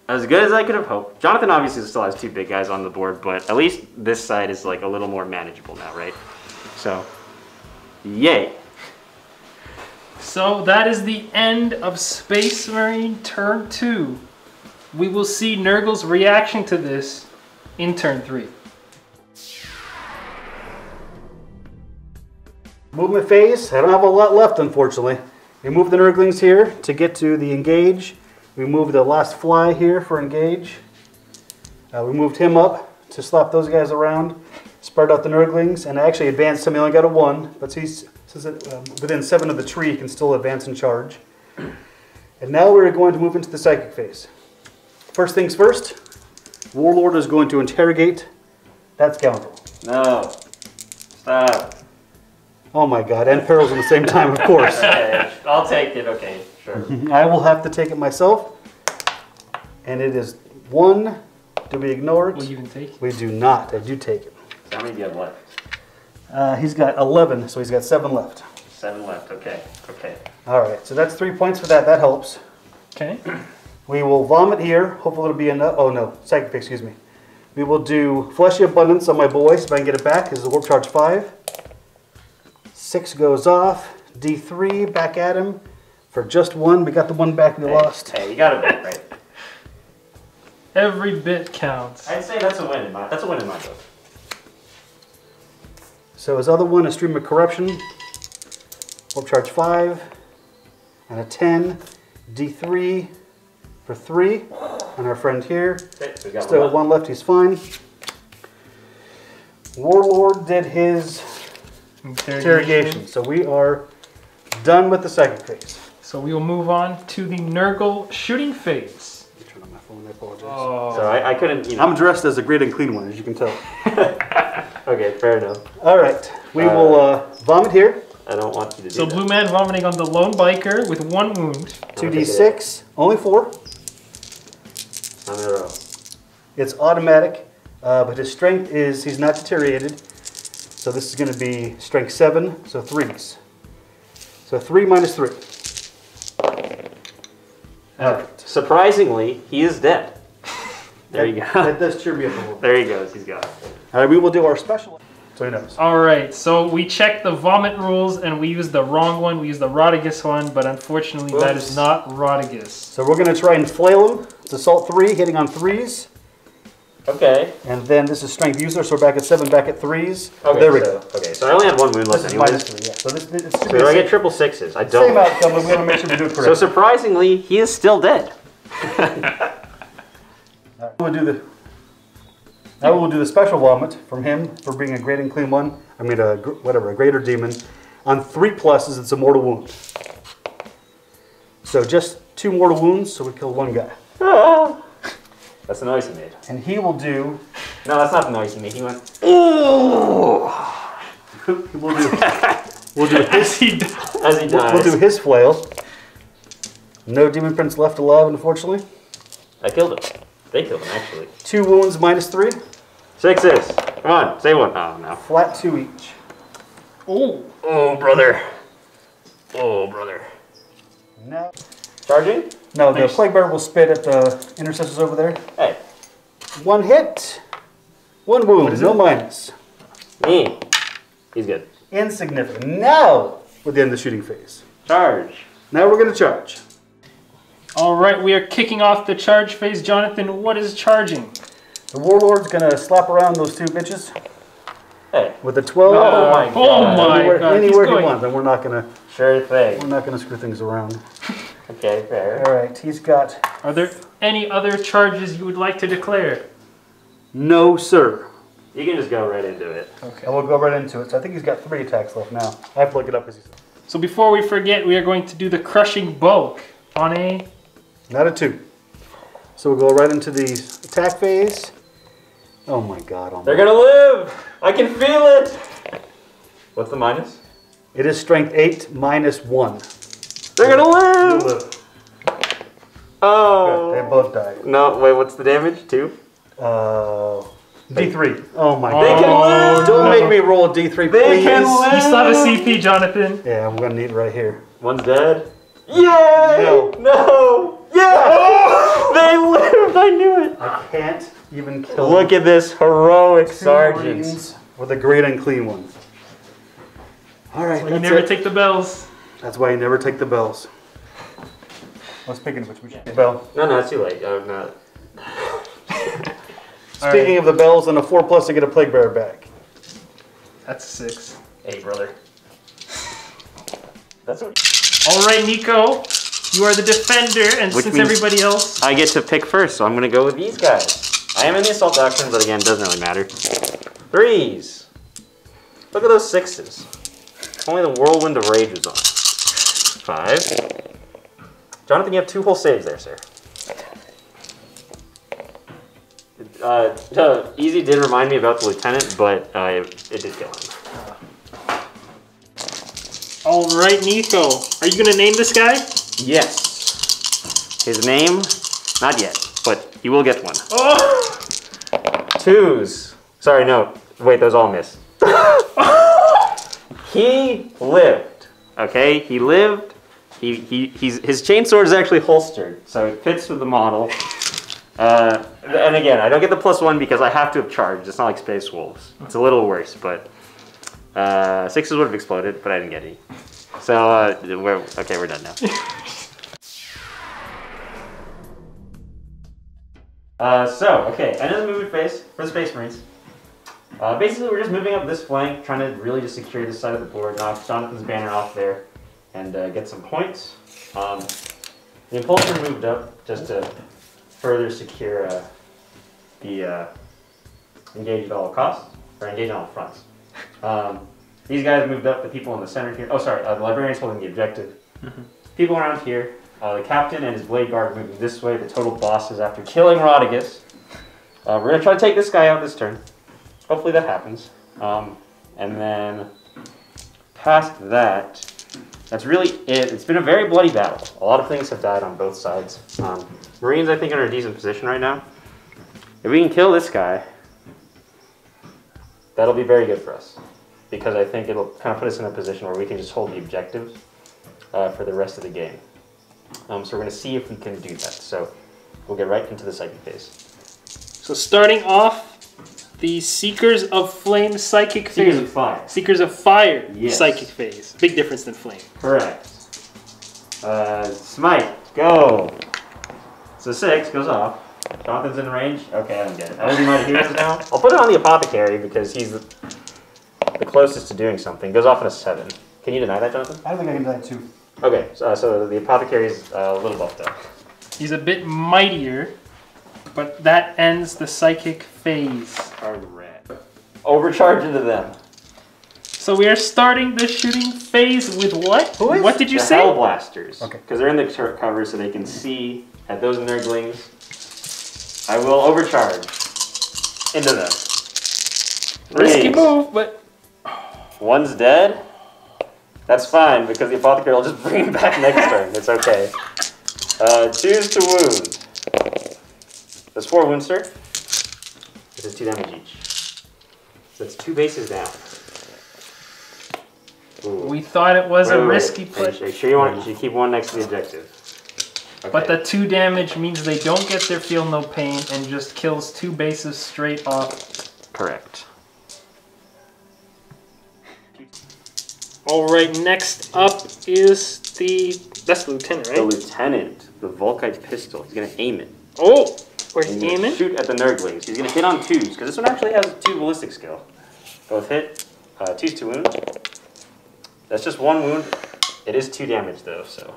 As good as I could have hoped. Jonathan obviously still has 2 big guys on the board, but at least this side is like a little more manageable now, right? So, yay. So that is the end of Space Marine turn 2. We will see Nurgle's reaction to this in turn 3. Movement phase. I don't have a lot left, unfortunately. We move the Nurglings here to get to the engage. We moved the last fly here for engage. We moved him up to slap those guys around, spread out the Nurglings, and actually advanced him. He only got a 1, but he's within 7 of the tree, he can still advance and charge. And now we're going to move into the psychic phase. First things first, Warlord is going to interrogate that scoundrel. No. Stop. Oh my god, and perils at the same time, of course. Okay, I'll take it. Okay, sure. I will have to take it myself. And it is 1. Do we ignore it? Will you even take it? We do not. I do take it. How many do you have left? He's got 11, so he's got 7 left. 7 left. Okay. Okay. All right, so that's 3 points for that. That helps. Okay. We will vomit here. Hopefully it'll be enough. Oh no, psychic, excuse me. We will do Fleshy Abundance on my boy, so if I can get it back. This is a Warp Charge 5. 6 goes off. D3, back at him. For just 1, we got the 1 back we lost. Hey, you got a bit, right? Every bit counts. I'd say that's a win in my book. So his other one is Stream of Corruption. Warp Charge 5. And a 10. D3 for 3. on our friend here. Okay, so we got Still one left, he's fine. Warlord did his interrogation. So we are done with the second phase. So we will move on to the Nurgle shooting phase. Turn on my phone, I apologize. Oh. So I couldn't, I'm dressed as a great and clean one, as you can tell. Okay, fair enough. All right, we will vomit here. I don't want you to do So that. blue man vomiting on the lone biker with 1 wound. 2d6, only 4. On a row. It's automatic, but his strength is, he's not deteriorated. So this is going to be strength 7, so 3s. So 3 minus 3. All right. Surprisingly, he is dead. There you go. That does cheer me up a little bit. There he goes. He's got it. All right, we will do our special, so he knows. All right, so we checked the vomit rules and we used the wrong one. We used the Rodigus one, but unfortunately that is not Rodigus. So we're going to try and flail him. It's assault 3, hitting on 3s. Okay. And then this is strength user, so we're back at 7, back at 3s. Okay. There we go. Okay. So I only had 1 wound left This is anyways. minus 3, yeah. So this it's So do I get triple 6s? I don't. same outcome, but we want to make sure we do it correctly. So surprisingly, he is still dead. We'll do the. Now we'll do the special vomit from him for being a great and clean one. I mean, a greater demon. On 3 pluses, it's a mortal wound. So just 2 mortal wounds, so we kill 1 guy. Ah. That's the noise he made. And he will do. No, that's not the noise he made. He went. Ooh. We'll do his. As he dies. As he dies. We'll do his flail. No demon prince left alive, unfortunately. I killed him. They killed him actually. 2 wounds minus 3. 6s. Come on, say one. Oh no. Flat 2 each. Oh. Oh brother. Oh brother. Now. Charging? No, the plague bearer will spit at the intercessors over there. Hey. 1 hit. 1 wound. No minus. Me. He's good. Insignificant. Now we're at the end of the shooting phase. Charge. Now we're going to charge. All right, we are kicking off the charge phase. Jonathan, what is charging? The warlord's going to slap around those 2 bitches Hey. with a 12. Oh my god. Oh my god. Anywhere He's he going. wants, and we're not going Sure to screw things around. Okay, fair. All right, he's got Are there any other charges you would like to declare? no sir. You can just go right into it. Okay. And we'll go right into it. So I think he's got 3 attacks left now. I have to look it up as he's So before we forget, we are going to do the crushing bulk on a... not a 2. So we'll go right into the attack phase. Oh my god. Oh my. They're gonna live! I can feel it! What's the minus? It is strength 8 minus 1. They're gonna live! You'll live. Oh. Good. They both died. No, wait, what's the damage? 2? D3. Oh my They god. can live! Don't make me roll a D3, please. They can live! You still have a CP, Jonathan. Yeah, I'm gonna need it right here. One's dead. Yay! No. No! Yeah! They lived! I knew it! I can't even kill Look at this heroic 2 sergeant. Marines with a great and clean one. Alright, You that's never it. take the bells. That's why you never take the bells. Well, speaking of which, we should get the bell. No, it's too late. I'm not. Speaking of the bells, on a 4+ to get a plague bearer back. That's a 6. Hey, brother. That's what. All right, Nikko, you are the defender, and Which since means- everybody else... I get to pick first, so I'm gonna go with these guys. I am in the assault doctrine, but again, doesn't really matter. 3s. Look at those 6s. Only the whirlwind of rage was on. 5. Jonathan, you have 2 whole saves there, sir. Easy did remind me about the lieutenant, but it did kill him. All right, Nikko, are you going to name this guy? Yes. His name, not yet, but he will get one. Oh! 2s. Sorry, no. Wait, those all miss. He lived. Okay, he lived. His chainsword is actually holstered, so it fits with the model. And again, I don't get the +1 because I have to have charged. It's not like Space Wolves. It's a little worse, but 6s would have exploded, but I didn't get any. So we're done now. End of the movement phase for the Space Marines. Basically, we're just moving up this flank, trying to really just secure this side of the board, knock Jonathan's banner off there, and get some points. The Impulsor moved up just to further secure the engage at all costs, or engage on all fronts. These guys moved up, the people in the center here. Oh, sorry, the librarian's holding the objective. People around here, the captain and his blade guard are moving this way. The total bosses after killing Rodigus. We're going to try to take this guy out this turn. Hopefully that happens. And then past that, that's really it. It's been a very bloody battle. A lot of things have died on both sides. Marines, I think, are in a decent position right now. If we can kill this guy, that'll be very good for us. Because I think it'll kind of put us in a position where we can just hold the objectives for the rest of the game. So we're going to see if we can do that. So we'll get right into the psychic phase. So starting off, the Seekers of Flame psychic phase. Seekers of Fire. Seekers of Fire Yes. psychic phase. Big difference than Flame. Correct. Smite, go. So 6 goes off. Jonathan's in range. Okay, I don't get it. I don't know what heroes now. I'll put it on the Apothecary because he's the closest to doing something. Goes off in a 7. Can you deny that, Jonathan? I don't think I can do that too. Okay, so the Apothecary is a little buffed up. He's a bit mightier, but that ends the psychic phase. Alright. Overcharge into them. So we are starting the shooting phase with what? What did you the say? Hell Blasters. Okay. Because they're in the cover so they can see at those Nurglings. I will overcharge into them. Risky move, but... One's dead. That's fine because the Apothecary will just bring him back next turn. It's okay. 2's to wound. That's 4 wounds, sir. This is 2 damage each. So that's 2 bases down. Ooh. We thought it was a risky Are play. you sure you should keep 1 next to the objective? Okay. But the 2 damage means they don't get their feel no pain and just kills 2 bases straight off. Correct. Alright, next up is that's the lieutenant, right? The lieutenant, the Volkite pistol. He's gonna aim it. Oh! Where's And he aiming? shoot at the Nurglings. He's gonna hit on 2s because this one actually has 2 ballistic skill. Both hit. 2's to wound. That's just 1 wound. It is 2 damage though, so.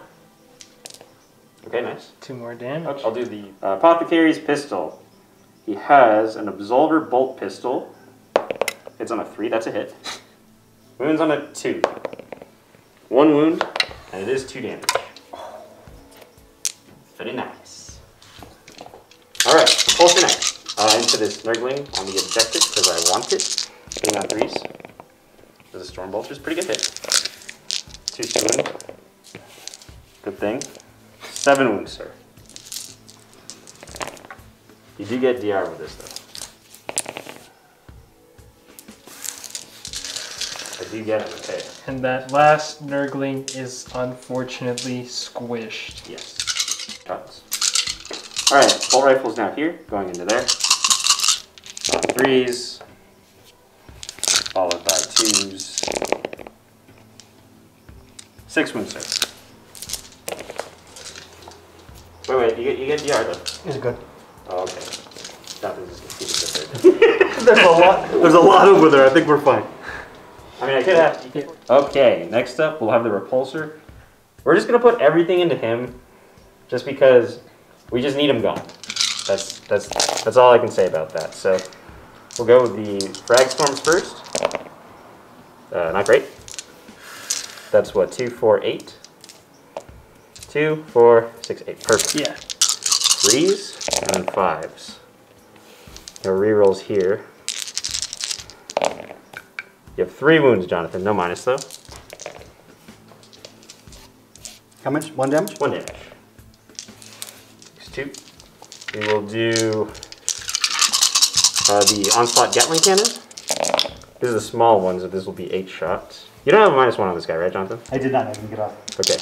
Okay, nice. 2 more damage. I'll do the Apothecary's pistol. He has an Absolver bolt pistol. Hits on a 3, that's a hit. Wounds on a 2. 1 wound, and it is 2 damage. Very nice. Alright, Propulsion X. Into this Nurgling on the objective, because I want it. Hitting on 3s. There's a Storm Bolt, just pretty good hit. 2's to wound. Good thing. 7 wounds, sir. You do get DR with this, though. I do get it, okay. And that last Nurgling is unfortunately squished. Yes. Cuts. Alright, bolt rifle's now here, going into there. On 3s. Followed by 2s. 6 wounds, sir. Wait, you get DR though. Is it good? Oh, okay. Jonathan's just gonna keep it there. There's a lot over there. I think we're fine. I mean, I could have. Yeah. Okay, next up we'll have the repulsor. We're just gonna put everything into him, just because we just need him gone. That's all I can say about that. So we'll go with the Frag Storms first. Not great. That's what 2, 4, 8. 2, 4, 6, 8. Perfect. Yeah. 3s and then 5s. No rerolls here. You have 3 wounds, Jonathan. No minus though. How much? 1 damage? 1 damage. 2. We will do the Onslaught Gatling Cannon. These are the small ones, so this will be 8 shots. You don't have a -1 on this guy, right, Jonathan? I did not. I didn't get off. Okay.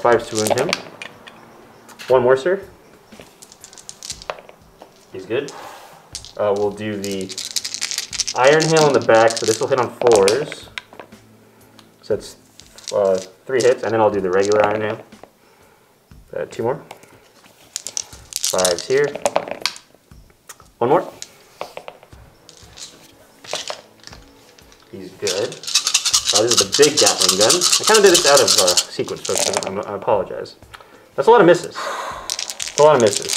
5's to wound him. 1 more, sir. He's good. We'll do the Iron Hail in the back, so this will hit on 4s. So that's 3 hits, and then I'll do the regular Iron Hail. 2 more. 5s here. 1 more. He's good. This is the big Gatling gun. I kind of did this out of sequence, so I apologize. That's a lot of misses. That's a lot of misses.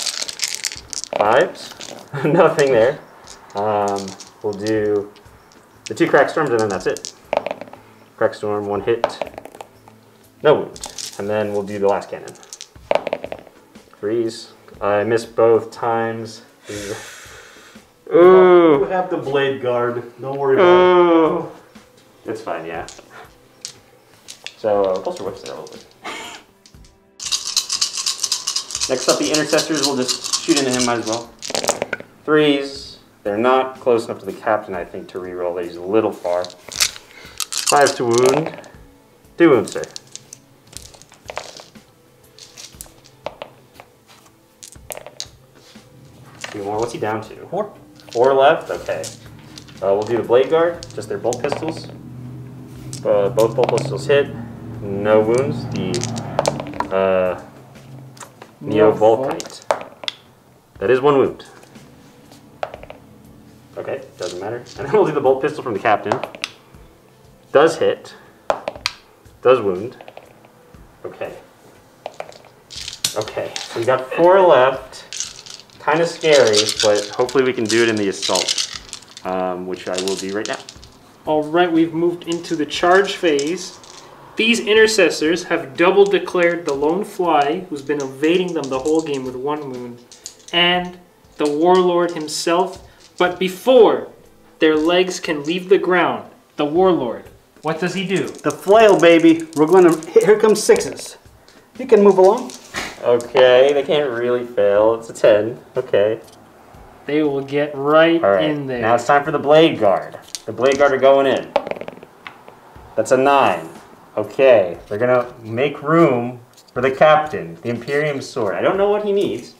5s. Nothing there. We'll do the 2 Frag Storms and then that's it. Frag Storm, 1 hit, no wound. And then we'll do the last cannon. 3s. I missed both times. Ooh. You have the blade guard. Don't worry about it. It's fine, yeah. So, Pulsar Whip's there a little bit. Next up, the Interceptors. We'll just shoot into him, might as well. 3s. They're not close enough to the captain, I think, to reroll. He's a little far. 5s to wound. 2 wounds, sir. Two more. What's he down to? 4. 4 left? Okay. We'll do the Blade Guard, just their bolt pistols. Both bolt pistols hit. No wounds. The Neo Volkite. That is 1 wound. Okay, doesn't matter. And then we'll do the bolt pistol from the captain. Does hit. Does wound. Okay. Okay, so we got 4 left. Kind of scary, but hopefully we can do it in the assault, which I will do right now. Alright, we've moved into the charge phase. These Intercessors have double declared the Lone Fly, who's been evading them the whole game with 1 wound, and the Warlord himself. But before their legs can leave the ground, the Warlord, what does he do? The flail, baby. We're going to... Here comes 6s. You can move along. Okay, they can't really fail. It's a 10. Okay. They will get right in there. Now it's time for the Blade Guard. The Blade Guard are going in. That's a 9. Okay, they're going to make room for the captain, the Imperium Sword. I don't know what he needs.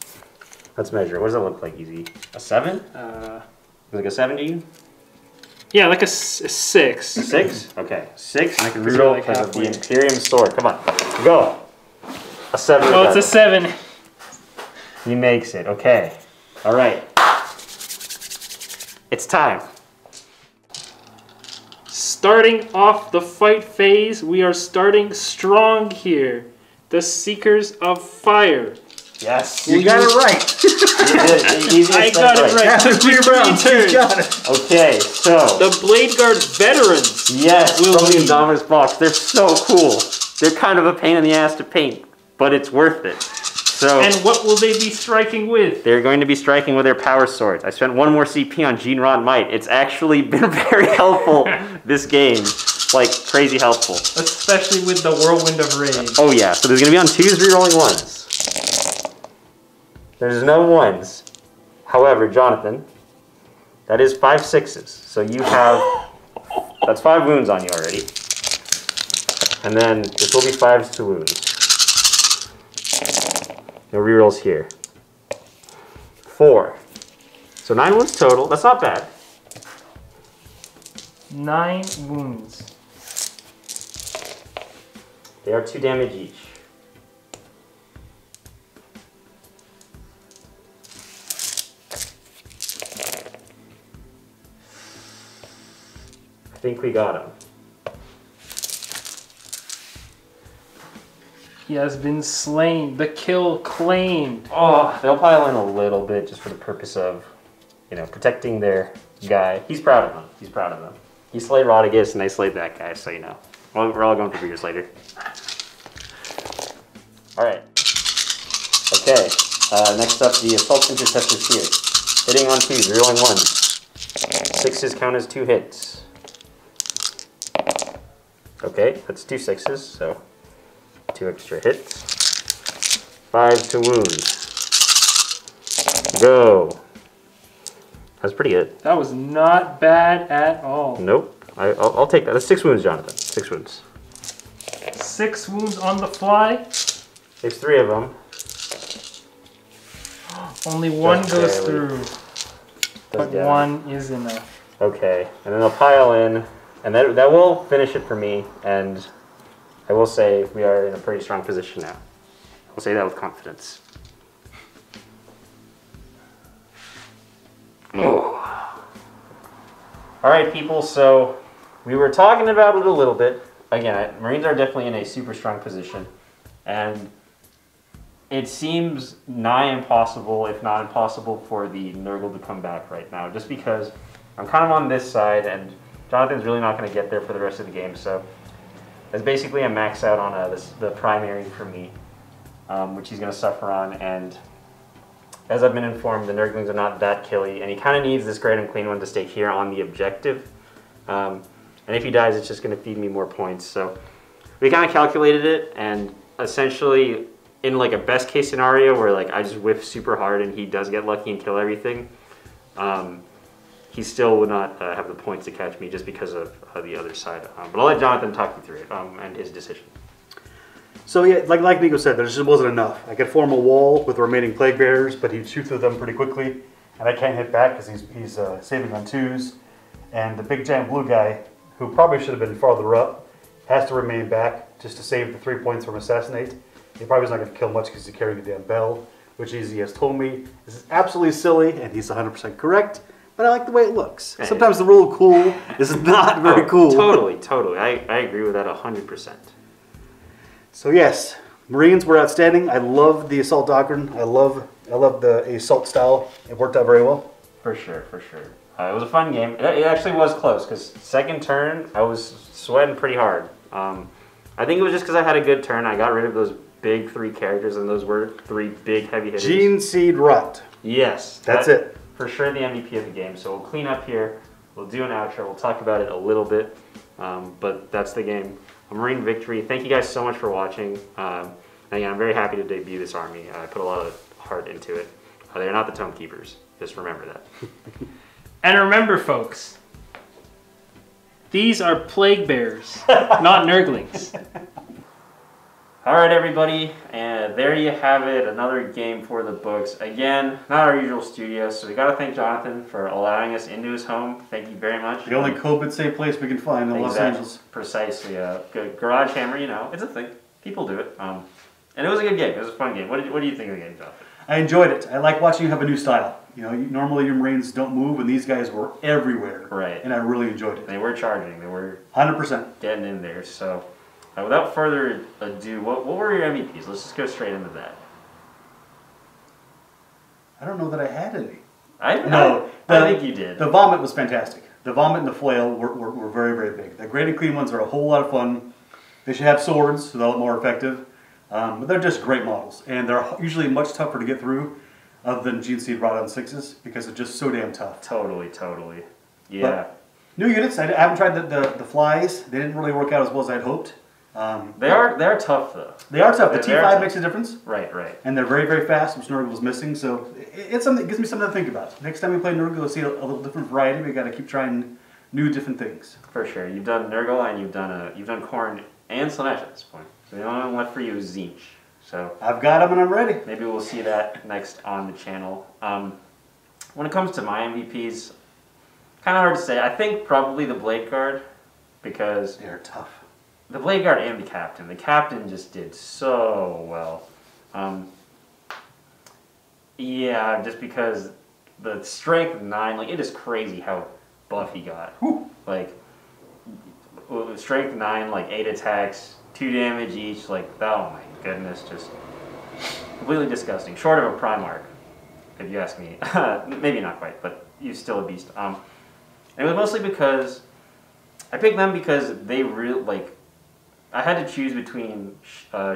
Let's measure. What does that look like, Easy? A 7? Like a 7 to you? Yeah, like a 6. A 6? Okay, 6. I can Because reroll you're like because of the halfway. Imperium Sword. Come on, go. A 7. Oh, it's a 7. He makes it. Okay. All right. It's time. Starting off the fight phase, we are starting strong here. The Seekers of Fire. Yes. You got it right. I got it right. After 3 rounds, you got it. Okay, so. The Blade Guard veterans. Yes, will from the lead. Indominus box. They're so cool. They're kind of a pain in the ass to paint, but it's worth it. So. And what will they be striking with? They're going to be striking with their power swords. I spent 1 more CP on Gene Rot Might. It's actually been very helpful this game. Like, crazy helpful. Especially with the Whirlwind of Rage. Oh yeah, so there's going to be on 2s rerolling 1s. There's no 1s. However, Jonathan, that is 5 6s. So you have, that's 5 wounds on you already. And then this will be 5s to wounds. No rerolls here. 4. So 9 wounds total. That's not bad. 9 wounds. They are 2 damage each. I think we got him. He has been slain. The kill claimed. Oh, they'll pile in a little bit just for the purpose of, you know, protecting their guy. He's proud of them. He's proud of them. He slayed Rodriguez and I slayed that guy, so you know. Well, we're all going for beers later. Alright. Okay. Next up, the Assault Interceptors here. Hitting on 2s, rerolling 1s. 6s count as 2 hits. Okay, that's 2 6s, so 2 extra hits. 5 to wound. Go. That's pretty good. That was not bad at all. Nope. I'll take that. That's 6 wounds, Jonathan. 6 wounds. 6 wounds on the fly. There's 3 of them. Only 1 Just goes barely. through. Does But damage. 1 is enough. Okay, and then they'll pile in, and that will finish it for me, and I will say we are in a pretty strong position now. I'll say that with confidence. Oh. Alright people, so we were talking about it a little bit. Again, Marines are definitely in a super strong position, and it seems nigh impossible, if not impossible, for the Nurgle to come back right now, just because I'm kind of on this side, and Jonathan's really not going to get there for the rest of the game, so it's basically a max out on the primary for me, which he's going to suffer on, and as I've been informed, the Nurglings are not that killy, and he kind of needs this Great Unclean One to stay here on the objective, and if he dies, it's just going to feed me more points, so we kind of calculated it, and essentially, in like a best case scenario where like I just whiff super hard and he does get lucky and kill everything, he still would not have the points to catch me just because of the other side. But I'll let Jonathan talk you through it and his decision. So yeah, like Nikko said, there just wasn't enough. I could form a wall with the remaining Plague Bearers, but he'd shoot through them pretty quickly, and I can't hit back because he's saving on 2s. And the big giant blue guy, who probably should have been farther up, has to remain back just to save the 3 points from Assassinate. He probably is not going to kill much because he's carrying the damn bell, which he has told me this is absolutely silly, and he's 100% correct. But I like the way it looks. Sometimes the rule of cool is not very cool. Totally. I agree with that 100%. So yes, Marines were outstanding. I love the assault doctrine. I love the assault style. It worked out very well. For sure. It was a fun game. It actually was close because second turn I was sweating pretty hard. I think it was just because I had a good turn. I got rid of those big 3 characters, and those were 3 big heavy hitters. Gene Seed Rot. Yes. That's it. For sure the MVP of the game. So we'll clean up here. We'll do an outro. We'll talk about it a little bit. But that's the game. A Marine victory. Thank you guys so much for watching. And again, I'm very happy to debut this army. I put a lot of heart into it. They're not the Tome Keepers. Just remember that. And remember, folks, these are Plague Bearers, not Nurglings. All right, everybody, and there you have it. Another game for the books. Again, not our usual studio, so we got to thank Jonathan for allowing us into his home. Thank you very much. The only COVID-safe place we can find in Los Angeles. Precisely. Garage Hammer, you know, it's a thing. People do it. And it was a good game. It was a fun game. What do you think of the game, Jonathan? I enjoyed it. I like watching you have a new style. You know, normally your Marines don't move, and these guys were everywhere. Right. And I really enjoyed it. They were charging. They were 100% getting in there. So, without further ado, what were your MVPs? Let's just go straight into that. I don't know that I had any. I think you did. The Vomit was fantastic. The Vomit and the Flail were very, very big. The Great and Clean ones are a whole lot of fun. They should have swords, so they're a lot more effective. But they're just great models, and they're usually much tougher to get through other than Gene Seed Rod on 6s because they're just so damn tough. Totally. Yeah. But new units, I haven't tried the flies. They didn't really work out as well as I'd hoped. They are tough, though. They are tough. The T5 makes a difference. Right. And they're very, very fast, which Nurgle was missing, so it's something that gives me something to think about. Next time we play Nurgle, you'll see a little different variety. We got to keep trying new, different things. For sure. You've done Nurgle, and you've done Khorne and Slanesh at this point. So the only one left for you is Tzeentch. So I've got them and I'm ready. Maybe we'll see that next on the channel. When it comes to my MVPs, kind of hard to say. I think probably the Blade Guard, because they're tough. The Blade Guard and the Captain. The Captain just did so well. Yeah, just because the strength 9, like it is crazy how buff he got. Whew. Like strength 9, like 8 attacks, 2 damage each. Like oh my goodness, just completely disgusting. Short of a Primarch, if you ask me. Maybe not quite, but he's still a beast. And it was mostly because I picked them because they really like. I had to choose between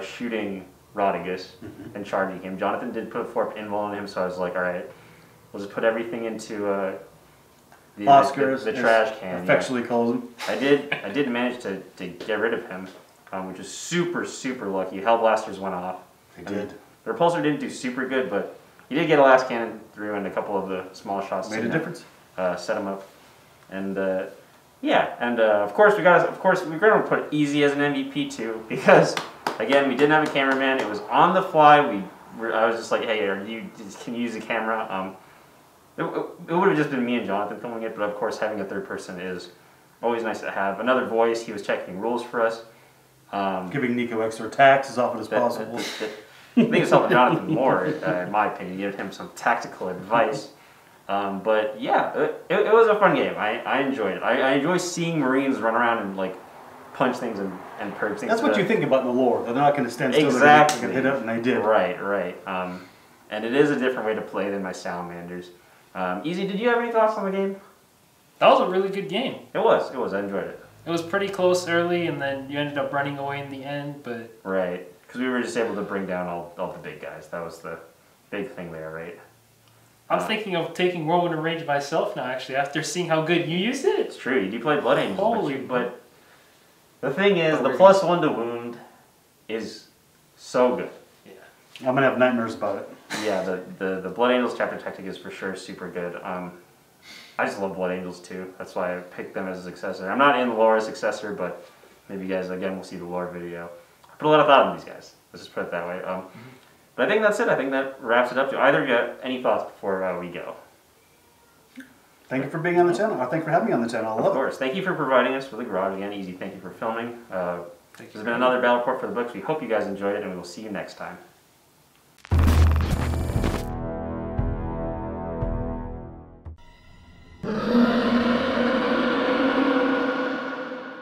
shooting Rodigus and charging him. Jonathan did put 4 invul on him, so I was like, all right, we'll just put everything into the trash can. Affectionately calls him. I did manage to get rid of him, which was super lucky. Hellblasters went off. They did. The Repulsor didn't do super good, but he did get a last cannon through and a couple of the small shots. Made a difference. Set him up, and yeah, and of course we're gonna put Easy as an MVP too, because again we didn't have a cameraman. It was on the fly. I was just like, hey, can you use a camera? It would have just been me and Jonathan filming it, but of course having a third person is always nice to have. Another voice. He was checking rules for us. Giving Nikko extra attacks as often as possible. I think it's helping Jonathan more, in my opinion. Give him some tactical advice. But yeah, it was a fun game. I enjoyed it. I enjoy seeing Marines run around and like punch things and purge things. That's what you think about in the lore. They're not going to stand still. Exactly. They're going to hit it, and they did. Right. And it is a different way to play than my salamanders. Easy, did you have any thoughts on the game? That was a really good game. It was. I enjoyed it. It was pretty close early, and then you ended up running away in the end, but... Right. Because we were just able to bring down all the big guys. That was the big thing there, right? I'm thinking of taking Whirlwind of Rage myself now, actually, after seeing how good you used it. It's true. You do play Blood Angels. Holy... But the thing is, the +1 to wound is so good. Yeah. I'm going to have nightmares about it. Yeah, the Blood Angels chapter tactic is for sure super good. I just love Blood Angels too. That's why I picked them as a successor. I'm not in the lore as successor, but maybe you guys, again, will see the lore video. I put a lot of thought in these guys. Let's just put it that way. But I think that's it. I think that wraps it up. Do either of you got any thoughts before we go? Thank you for being on the channel. Thank you for having me on the channel. I love it. Of course. Thank you for providing us with a garage. Again, Easy, thank you for filming. This has been another Battle Report for the books. We hope you guys enjoyed it, and we will see you next time.